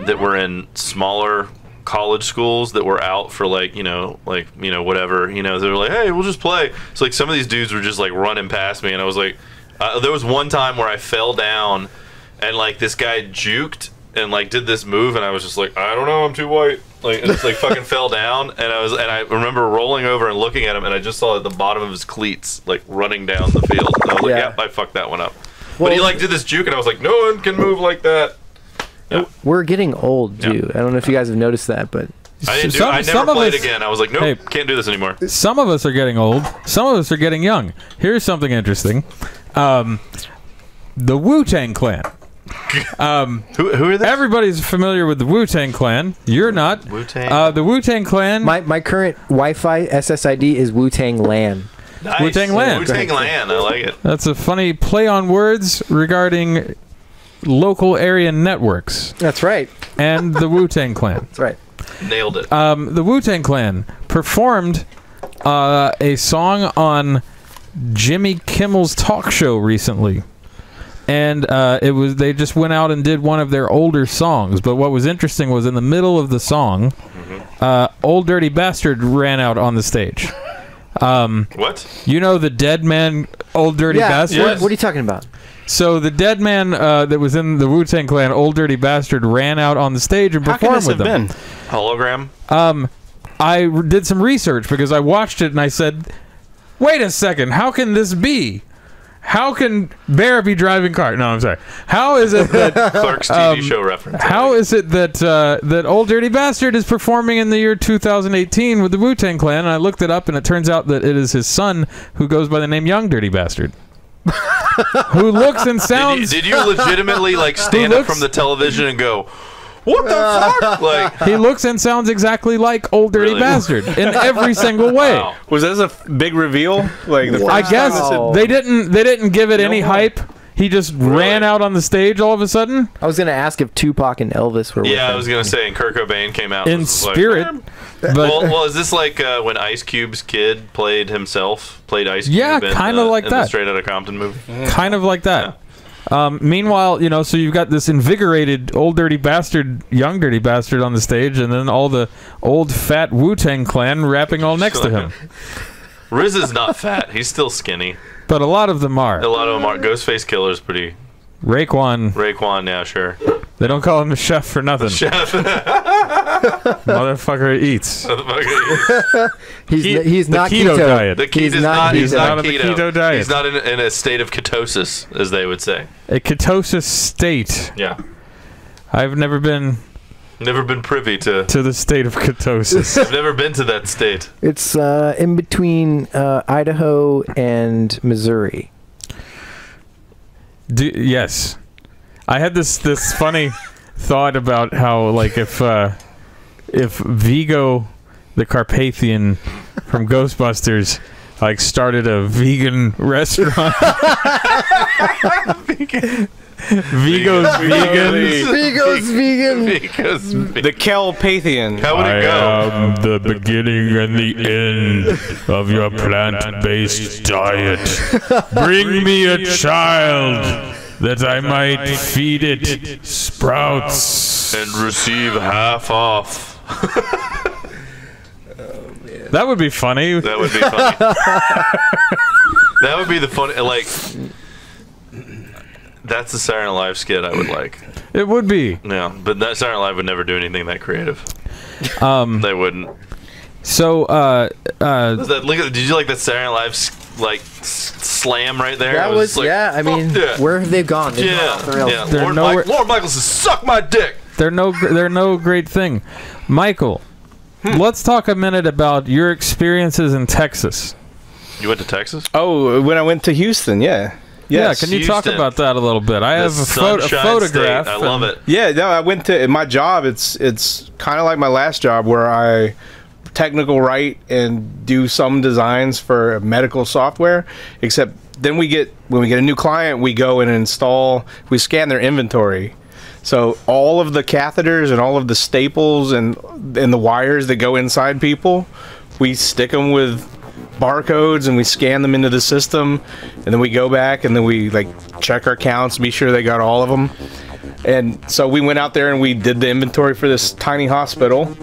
that were in smaller college schools that were out for whatever. They were like, hey, we'll just play. So like some of these dudes were just like running past me, and I was like, there was one time where I fell down. And like this guy juked and like did this move, and I was just like, I don't know, I'm too white. Like, and just like fucking fell down, and I remember rolling over and looking at him, and I just saw at the bottom of his cleats like running down the field. And I was like, yeah, I fucked that one up. But he like did this juke, and I was like, no one can move like that. Yeah. We're getting old, too. I don't know if you guys have noticed that, but I never played again. I was like, nope, can't do this anymore. Some of us are getting old. Some of us are getting young. Here's something interesting. The Wu-Tang Clan. Who are they? Everybody's familiar with the Wu-Tang Clan. You're not. Wu-Tang. The Wu-Tang Clan. My current Wi-Fi SSID is Wu-Tang LAN. Nice. Wu-Tang LAN. Wu-Tang LAN. I like it. That's a funny play on words regarding local area networks. That's right. And the Wu-Tang Clan. That's right. Nailed it. The Wu-Tang Clan performed a song on Jimmy Kimmel's talk show recently. And they just went out and did one of their older songs. But what was interesting was in the middle of the song, Old Dirty Bastard ran out on the stage. What? You know the dead man, Old Dirty Bastard? Yes. What are you talking about? So the dead man that was in the Wu-Tang Clan, Old Dirty Bastard, ran out on the stage and performed with them. Hologram? I did some research because I watched it and I said, wait a second, how can this be? How can Bear be driving car? No, I'm sorry. How is it that Clark's TV show reference? How is it that that Old Dirty Bastard is performing in the year 2018 with the Wu-Tang Clan? And I looked it up, and it turns out that it is his son who goes by the name Young Dirty Bastard. Who looks and sounds... Did you legitimately like stand up from the television and go, what the fuck? Like, he looks and sounds exactly like Old Dirty Bastard in every single way. Wow. Was this a big reveal? Like the first I guess time they didn't give it any hype. He just ran out on the stage all of a sudden. I was going to ask if Tupac and Elvis were with I him. was going to say, and Kurt Cobain came out. In spirit. Like, well, is this like when Ice Cube's kid played Ice Cube? Yeah, kind of like in that. The Straight Outta Compton movie. Kind of like that. Yeah. Meanwhile, so you've got this invigorated Old Dirty Bastard, Young Dirty Bastard on the stage, and then all the old fat Wu-Tang Clan rapping all next to him. Riz is not fat. He's still skinny. But a lot of them are. A lot of them are. Ghostface Killer's pretty... Raekwon, yeah, sure. They don't call him the chef for nothing. The chef. Motherfucker eats. He's not keto keto. Diet. He's not on the keto. keto diet. He's not in a state of ketosis, as they would say. A ketosis state. Yeah. I've never been Never been privy to the state of ketosis. I've never been to that state. It's in between Idaho and Missouri. Yes. I had this funny thought about how, like, if Vigo the Carpathian from Ghostbusters like started a vegan restaurant. Vigo's vegan. The Kelpathian. How would it go? I am the beginning and the end of your plant-based diet. Bring me a child that I might feed it sprouts and receive half off. That would be funny. That would be funny. That would be the funny, like, that's the Saturday Night Live skit I would like. It would be. Yeah, but that Saturday Night Live would never do anything that creative. They wouldn't. So, did you like that Saturday Night Live like slam right there? That was, like, yeah. I mean, where have they gone? They've gone off the rails. Yeah. Lord Michael says, "Suck my dick." They're no great thing. Michael, let's talk a minute about your experiences in Texas. You went to Texas? Oh, when I went to Houston, yeah. Yes, yeah, can you talk about that a little bit? I have a photograph. State. I love it. Yeah, no, I went to my job. It's kind of like my last job where I technical write and do some designs for medical software. Except then when we get a new client, we go and we scan their inventory. So all of the catheters and all of the staples and the wires that go inside people, we stick them with barcodes and we scan them into the system, and then we go back and then we like check our counts, be sure they got all of them. And so we went out there and we did the inventory for this tiny hospital.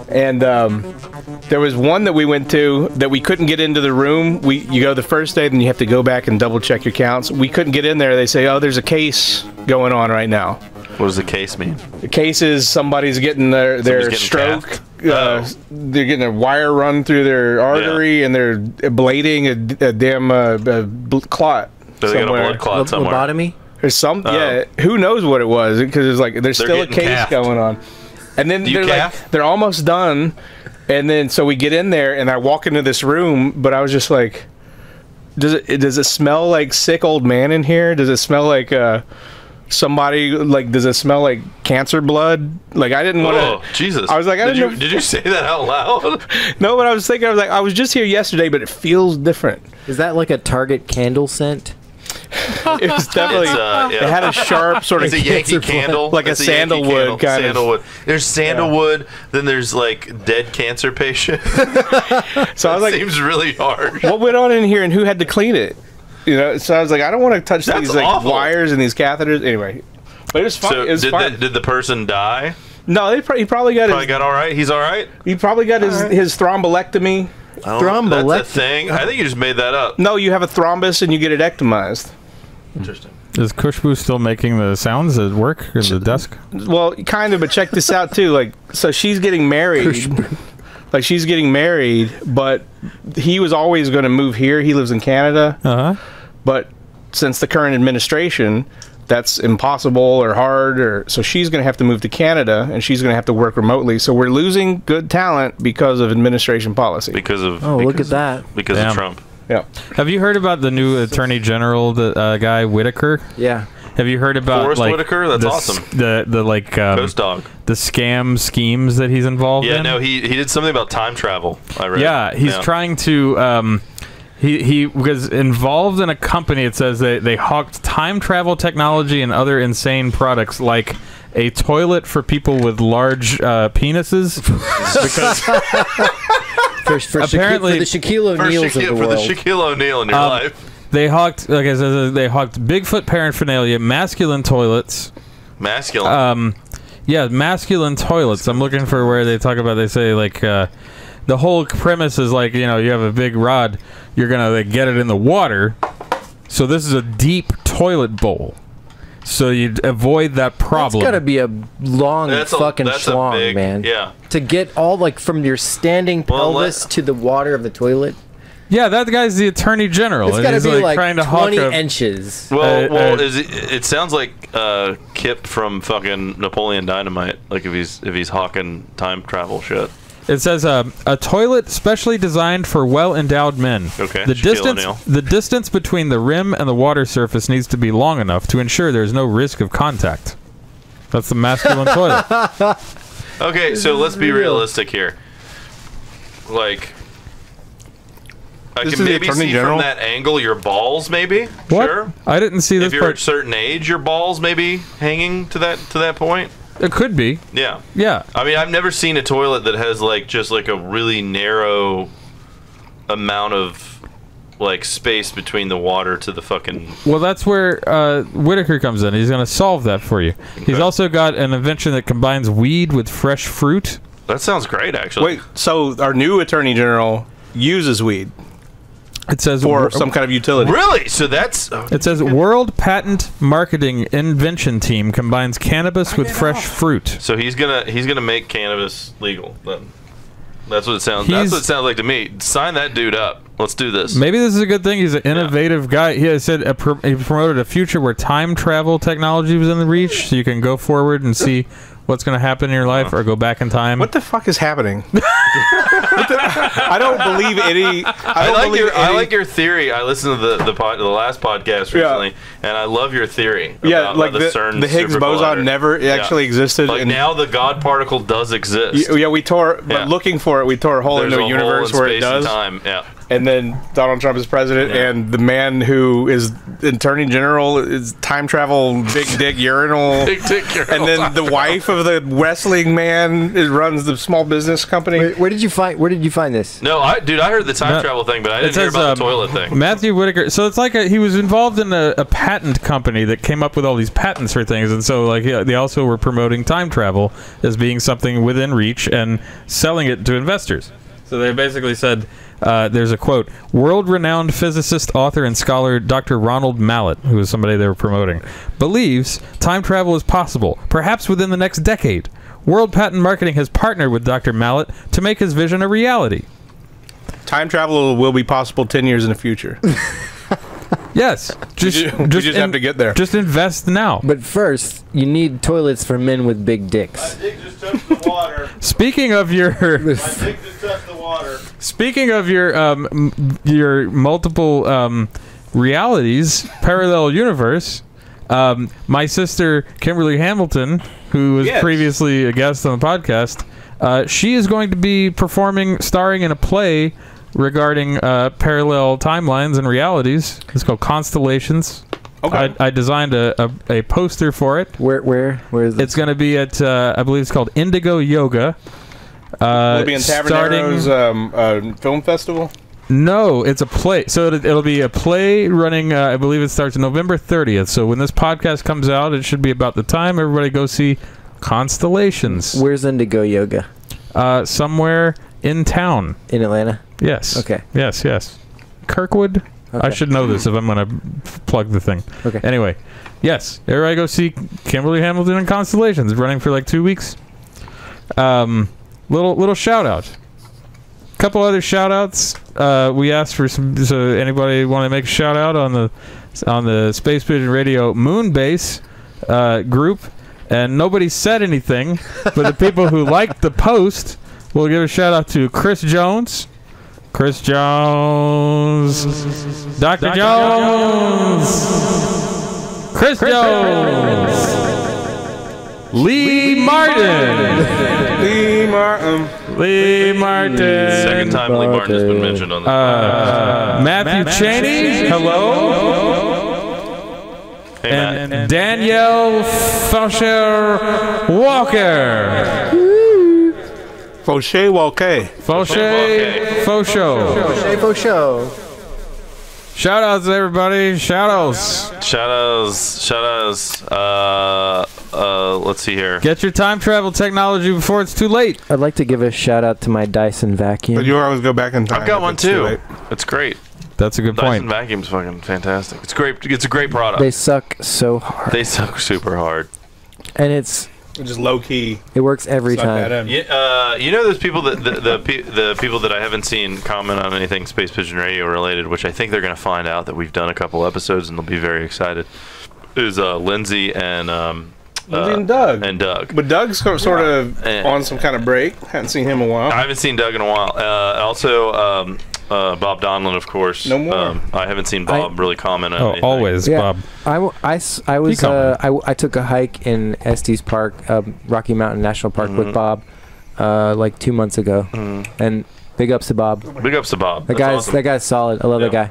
And there was one that we went to that we couldn't get into the room. You go the first day, then you have to go back and double check your counts. We couldn't get in there. They say, "Oh, there's a case going on right now." What does the case mean? The case is somebody's getting their stroke. They're getting a wire run through their artery, and they're ablating a damn clot. So they got a blood clot somewhere. Lobotomy? There's some, yeah. Who knows what it was? Because it's like there's still a case going on. And then they're almost done, and then so we get in there, and I walk into this room, but I was just like, does it smell like sick old man in here? Does it smell like somebody, like, does it smell like cancer blood? Like, I didn't want to. Oh, Jesus! I was like, did you say that out loud? No, but I was thinking, I was just here yesterday, but it feels different. Is that like a Target candle scent? It was definitely. It had a sharp sort of. It's a Yankee candle, like a sandalwood kind of. There's sandalwood. Then there's like dead cancer patient. So I was like, seems really hard. What went on in here, and who had to clean it? You know, so I was like, I don't want to touch these like wires and these catheters. Anyway, but it was fun. So it was fun. Did the person die? No, he probably got. Got all right. He's all right. He probably got his thrombolectomy. Thrombolectomy. That's a thing. I think you just made that up. No, you have a thrombus and you get it ectomized. Interesting. Is Kushbu still making the sounds at work at the desk? Well, kind of, but check this out too. Like, so she's getting married. Like, she's getting married, but he was always going to move here. He lives in Canada. But since the current administration, that's impossible or hard, so she's going to have to move to Canada, and she's going to have to work remotely. So we're losing good talent because of administration policy. Because of look at that. Because of Trump. Yeah. Have you heard about the new Attorney General, the guy Whitaker? Yeah. Have you heard about Forrest Whitaker? That's awesome. The like Ghost Dog. The scam schemes that he's involved in. Yeah, no, he did something about time travel. I read. Yeah, he's trying to. He was involved in a company. It says they hawked time travel technology and other insane products like a toilet for people with large penises. Because apparently for the Shaquille O'Neals of the world. For the Shaquille O'Neal in your life. They hawked, like I said, they hawked Bigfoot paraphernalia, masculine toilets. Masculine? Yeah, masculine toilets. I'm looking for where they talk about, they say, like, the whole premise is like, you know, you have a big rod, you're going to like, get it in the water. So this is a deep toilet bowl. So you'd avoid that problem. That's got to be a long fucking schlong, man. Yeah. To get all, like, from your standing pelvis to the water of the toilet. Yeah, that guy's the Attorney General. It's got to He's, be like trying to 20 hawk a- inches. Well, it sounds like Kip from fucking Napoleon Dynamite. Like if he's hawking time travel shit. It says a toilet specially designed for well-endowed men. Okay. The distance between the rim and the water surface needs to be long enough to ensure there is no risk of contact. That's the masculine toilet. Okay, so let's be realistic here. Like, I This can is the maybe Attorney see General? from that angle your balls, maybe. What? Sure. I didn't see this If you're part. at a certain age, your balls maybe hanging to that point. It could be. Yeah. Yeah. I mean, I've never seen a toilet that has like just like a really narrow amount of like space between the water to the fucking. Well, that's where Whitaker comes in. He's going to solve that for you. He's also got an invention that combines weed with fresh fruit. That sounds great, actually. Wait, so our new Attorney General uses weed? It says for some kind of utility. Really? So that's. It says World Patent Marketing Invention Team combines cannabis with fresh fruit. So he's gonna make cannabis legal. Then. That's what it sounds. That's what it sounds like to me. Sign that dude up. Let's do this. Maybe this is a good thing. He's an innovative guy. He said he promoted a future where time travel technology was in the reach, so you can go forward and see what's going to happen in your life, or go back in time. What the fuck is happening? I don't believe any. I like your theory. I listened to the last podcast recently, and I love your theory. Yeah, about like the CERN the Higgs super boson collider. never actually existed. Like and now, the God particle does exist. yeah, we tore. But looking for it, we tore a hole There's into a a universe hole in where it space and does. time. Yeah. And then Donald Trump is president, and the man who is Attorney General is time travel, big dick urinal. Big dick urinal. And then the wife of the wrestling man runs the small business company. Where did you find this? No, I heard the time travel thing, but I didn't hear about the toilet thing. Matthew Whitaker. So it's like he was involved in a patent company that came up with all these patents for things, and so like they also were promoting time travel as being something within reach and selling it to investors. So they basically said, there's a quote, world-renowned physicist, author, and scholar Dr. Ronald Mallet, who is somebody they were promoting, believes time travel is possible, perhaps within the next decade. World Patent Marketing has partnered with Dr. Mallet to make his vision a reality. Time travel will be possible 10 years in the future. Yes. We just have to get there. Just invest now. But first, you need toilets for men with big dicks. My dick just touched the water. Speaking of your... My dick just touched the water. Speaking of your multiple realities, parallel universe, my sister Kimberly Hamilton, who was previously a guest on the podcast, she is going to be starring in a play regarding parallel timelines and realities. It's called Constellations. Okay. I designed a poster for it. Where is it? It's going to be at I believe it's called Indigo Yoga. Will it be in Tavernero's film festival? No, it's a play. So it'll be a play running, I believe it starts November 30th. So when this podcast comes out, it should be about the time. Everybody go see Constellations. Where's Indigo Yoga? Somewhere in town. In Atlanta? Yes. Okay. Yes. Kirkwood? Okay. I should know this if I'm going to plug the thing. Okay. Anyway, yes. Everybody go see Kimberly Hamilton and Constellations. It's running for like 2 weeks. Little shout out. Couple other shout outs. We asked for some. So anybody want to make a shout out on the Space Pigeon Radio Moonbase group, and nobody said anything, but the people who liked the post, we'll give a shout out to Chris Jones, Dr. Jones, Chris Jones. Lee Martin. Second time Lee Martin has been mentioned on the Matthew Cheney. Hello. Hey, and Danielle Faucher Walker. Faucher Walker. Faucher. Shout outs, everybody. Shout outs. Let's see here. Get your time travel technology before it's too late. I'd like to give a shout out to my Dyson vacuum. But you always go back in time. I've got one too. It's great. That's a good point. Dyson vacuum's fucking fantastic. It's great. It's a great product. They suck so hard. They suck super hard. And it's Just low key. It works every time. Yeah, you know, those people that the people that I haven't seen comment on anything Space Pigeon Radio related, which I think they're going to find out that we've done a couple episodes and they'll be very excited. Is Lindsay and Doug. But Doug's sort of on some kind of break. Hadn't seen him in a while. I haven't seen Doug in a while. Also, Bob Donlin, of course. No more. I haven't seen Bob really comment on anything. Always, Bob. I took a hike in Estes Park, Rocky Mountain National Park, with Bob, like 2 months ago, and big ups to Bob. Big ups to Bob. That guy's solid. I love that guy.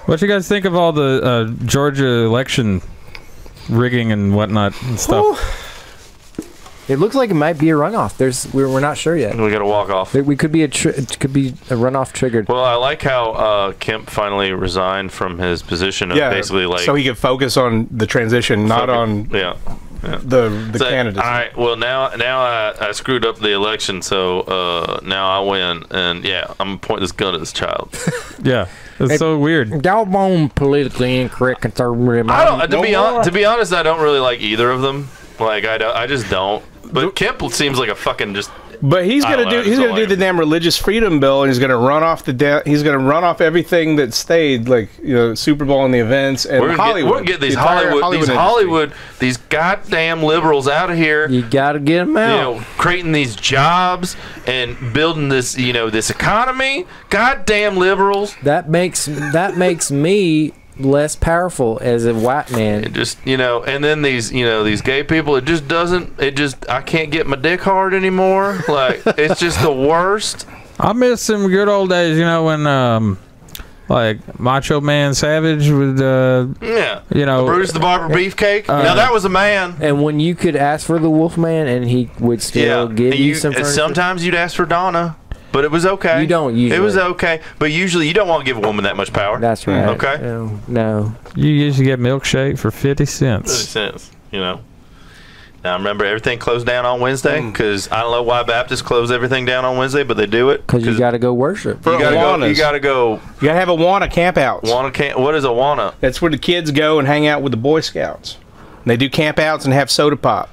What you guys think of all the Georgia election rigging and whatnot and stuff? It looks like it might be a runoff. We're not sure yet. We got to walk off. We could be it could be a runoff triggered. Well, I like how Kemp finally resigned from his position of basically like so he could focus on the transition, not on the candidates. All right. Well, now I screwed up the election, so now I win, and I'm gonna point this gun at this child. Yeah. It's so weird. Doggone politically incorrect conservative. To be honest, I don't really like either of them. Like I just don't. But Kemp seems like a fucking just. But he's gonna do the damn religious freedom bill, and he's gonna run off everything that stayed, like Super Bowl and the events and Hollywood. We're gonna get these Hollywood, these goddamn liberals out of here. You gotta get them out. Creating these jobs and building this, this economy. Goddamn liberals. That makes me less powerful as a white man. It just and then these gay people, I can't get my dick hard anymore. Like it's just the worst. I miss some good old days, when like Macho Man Savage would Brutus the Barber Beefcake. Now that was a man. And when you could ask for the Wolfman and he would still give you some furniture. Sometimes you'd ask for Donna. But it was okay. You don't usually. It was okay. But usually you don't want to give a woman that much power. That's right. Okay? No. You usually get milkshake for 50 cents. 50 cents, Now, remember, everything closed down on Wednesday? Because I don't know why Baptists close everything down on Wednesday, but they do it. Because you got to go worship. You got to go. You got to have Awana camp outs. What is Awana? That's where the kids go and hang out with the Boy Scouts. They do camp outs and have soda pop.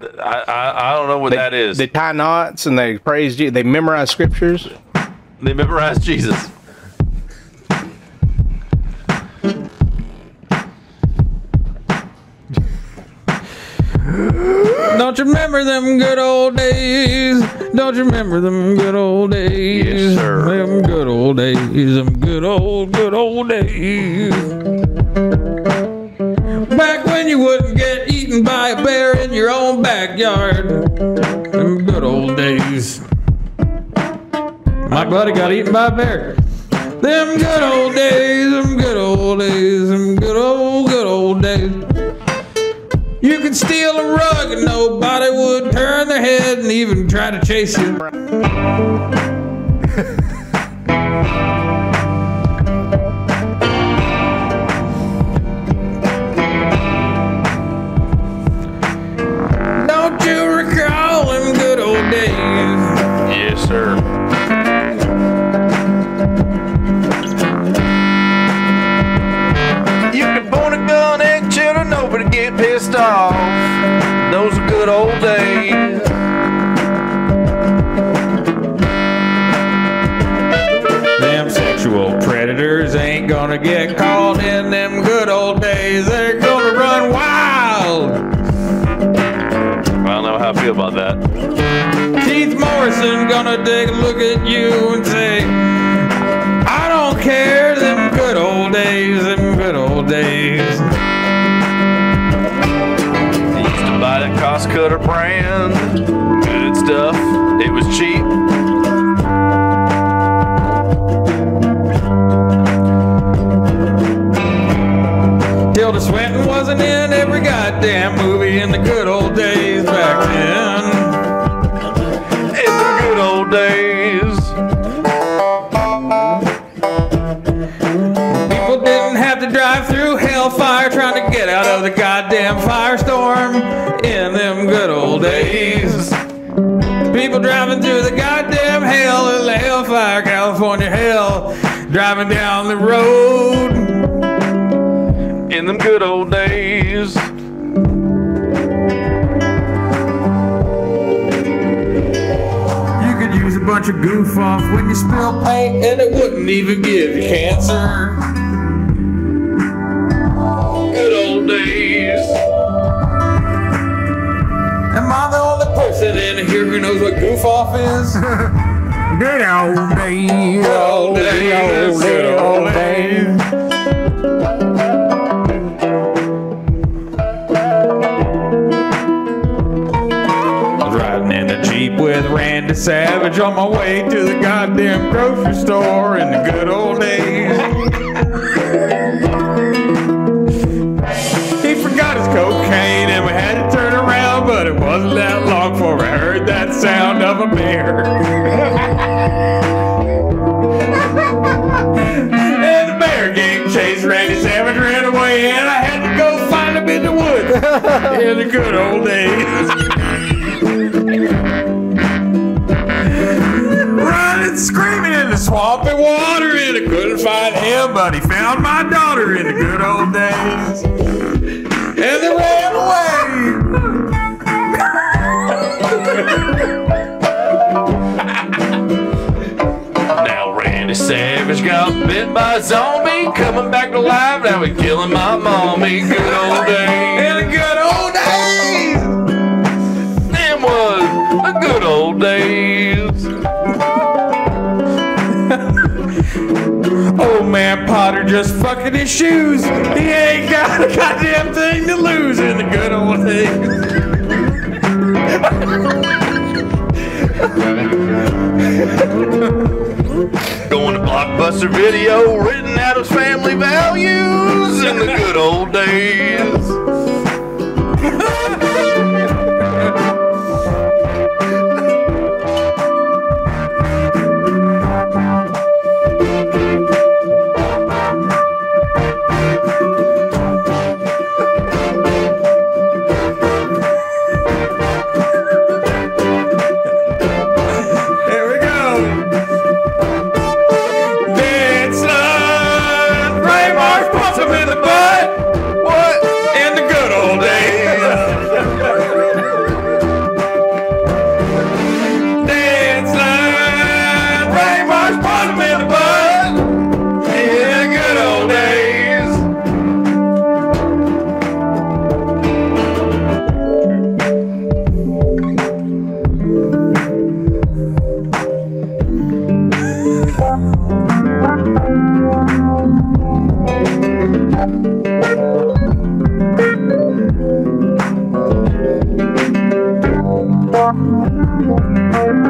I don't know what that is. They tie knots and they praise Jesus. They memorize scriptures. They memorize Jesus. Don't you remember them good old days? Don't you remember them good old days? Yes, sir. Them good old days. Them good old days. Back when you wouldn't get eaten by a bear in your own backyard. Them good old days. My buddy got eaten by a bear. Them good old days, them good old days, them good old days. You could steal a rug and nobody would turn their head and even try to chase you. Don't you recall them good old days? Yes, sir. You can point a gun at children, nobody get pissed off. Those are good old days. Them sexual predators ain't gonna get caught in them good old days. They're gonna run wild. I don't know how I feel about that. Keith Morrison gonna take a look at you and say, I don't care, them good old days, them good old days. They used to buy that cost cutter brand. Good stuff. It was cheap. Tilda Swinton wasn't in every goddamn movie in the good old days back then. In the good old days. People didn't have to drive through hellfire trying to get out of the goddamn firestorm in them good old days. People driving through the goddamn hell in the hellfire, California hell, driving down the road. In them good old days. bunch of goof off when you spill paint, and it wouldn't even give you cancer. Good old days. Am I the only person in here who knows what goof off is? Good old days. Good old days. Good old days. Riding in a Jeep with Randy Savage on my way to the goddamn grocery store in the good old days. He forgot his cocaine and we had to turn around, but it wasn't that long before we heard that sound of a bear. And the bear gang chased Randy Savage, ran away, and I had to go find him in the woods in the good old days. Running, screaming in the swampy water, and I couldn't find him, but he found my daughter in the good old days. And they ran away. Now Randy Savage got bit by a zombie, coming back to life, now he's killing my mommy. Good old days. In the good old days. Them was the good old days. Old man Potter just fucking his shoes. He ain't got a goddamn thing to lose in the good old days. Going to Blockbuster Video, written out of family values in the good old days.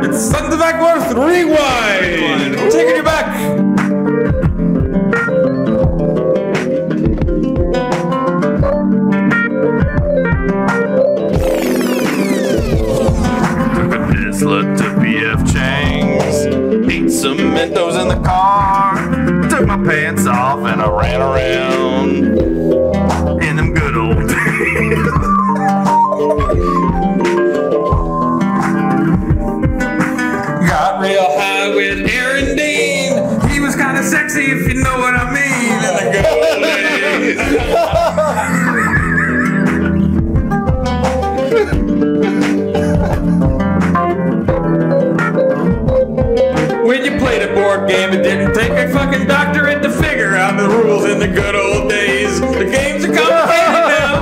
It's Sons of Acworth Rewind! Taking you back! Took a Tesla to PF Chang's, ate some Mentos in the car, took my pants off and I ran around in them good old days. Got real high with Aaron Dean. He was kind of sexy, if you know what I mean, in the good old days. When you played a board game, it didn't take a fucking doctorate to figure out the rules in the good old days. The games are complicated now.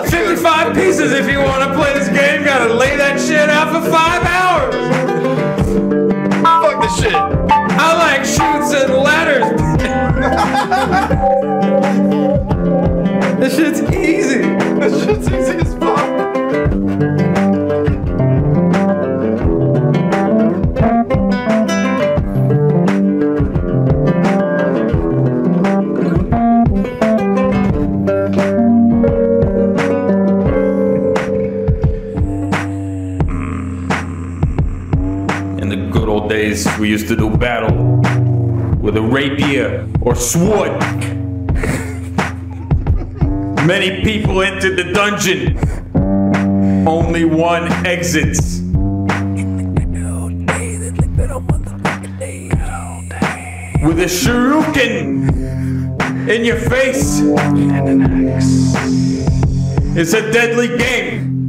55 pieces if you want to play this game. Gotta lay that shit out for 5 hours. Fuck this shit. I like shoots and ladders. This shit's easy. This shit's easy as fuck. Days we used to do battle with a rapier or sword. Many people entered the dungeon. Only one exits. With a shuriken in your face and an axe. It's a deadly game.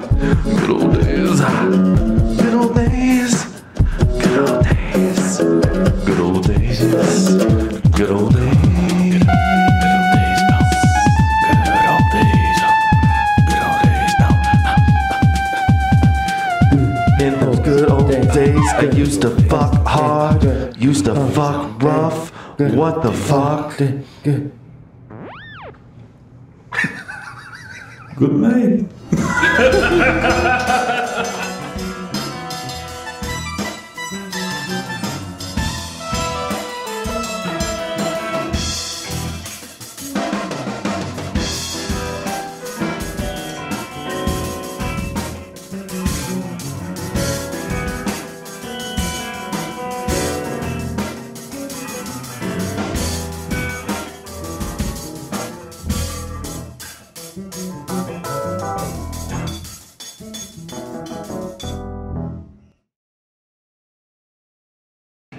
Used to fuck hard, used to fuck rough. What the fuck? Good night.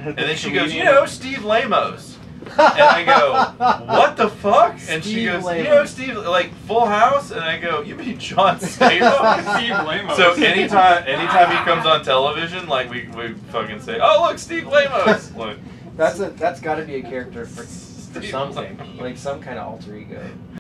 And then she goes, you know, Steve Lamos. And I go, what the fuck? And she goes, you know, Steve, like Full House? And I go, you mean John Stamos? Steve Lamos. So anytime he comes on television, like we fucking say, oh look, Steve Lamos. Like, That's got to be a character for something, like some kind of alter ego.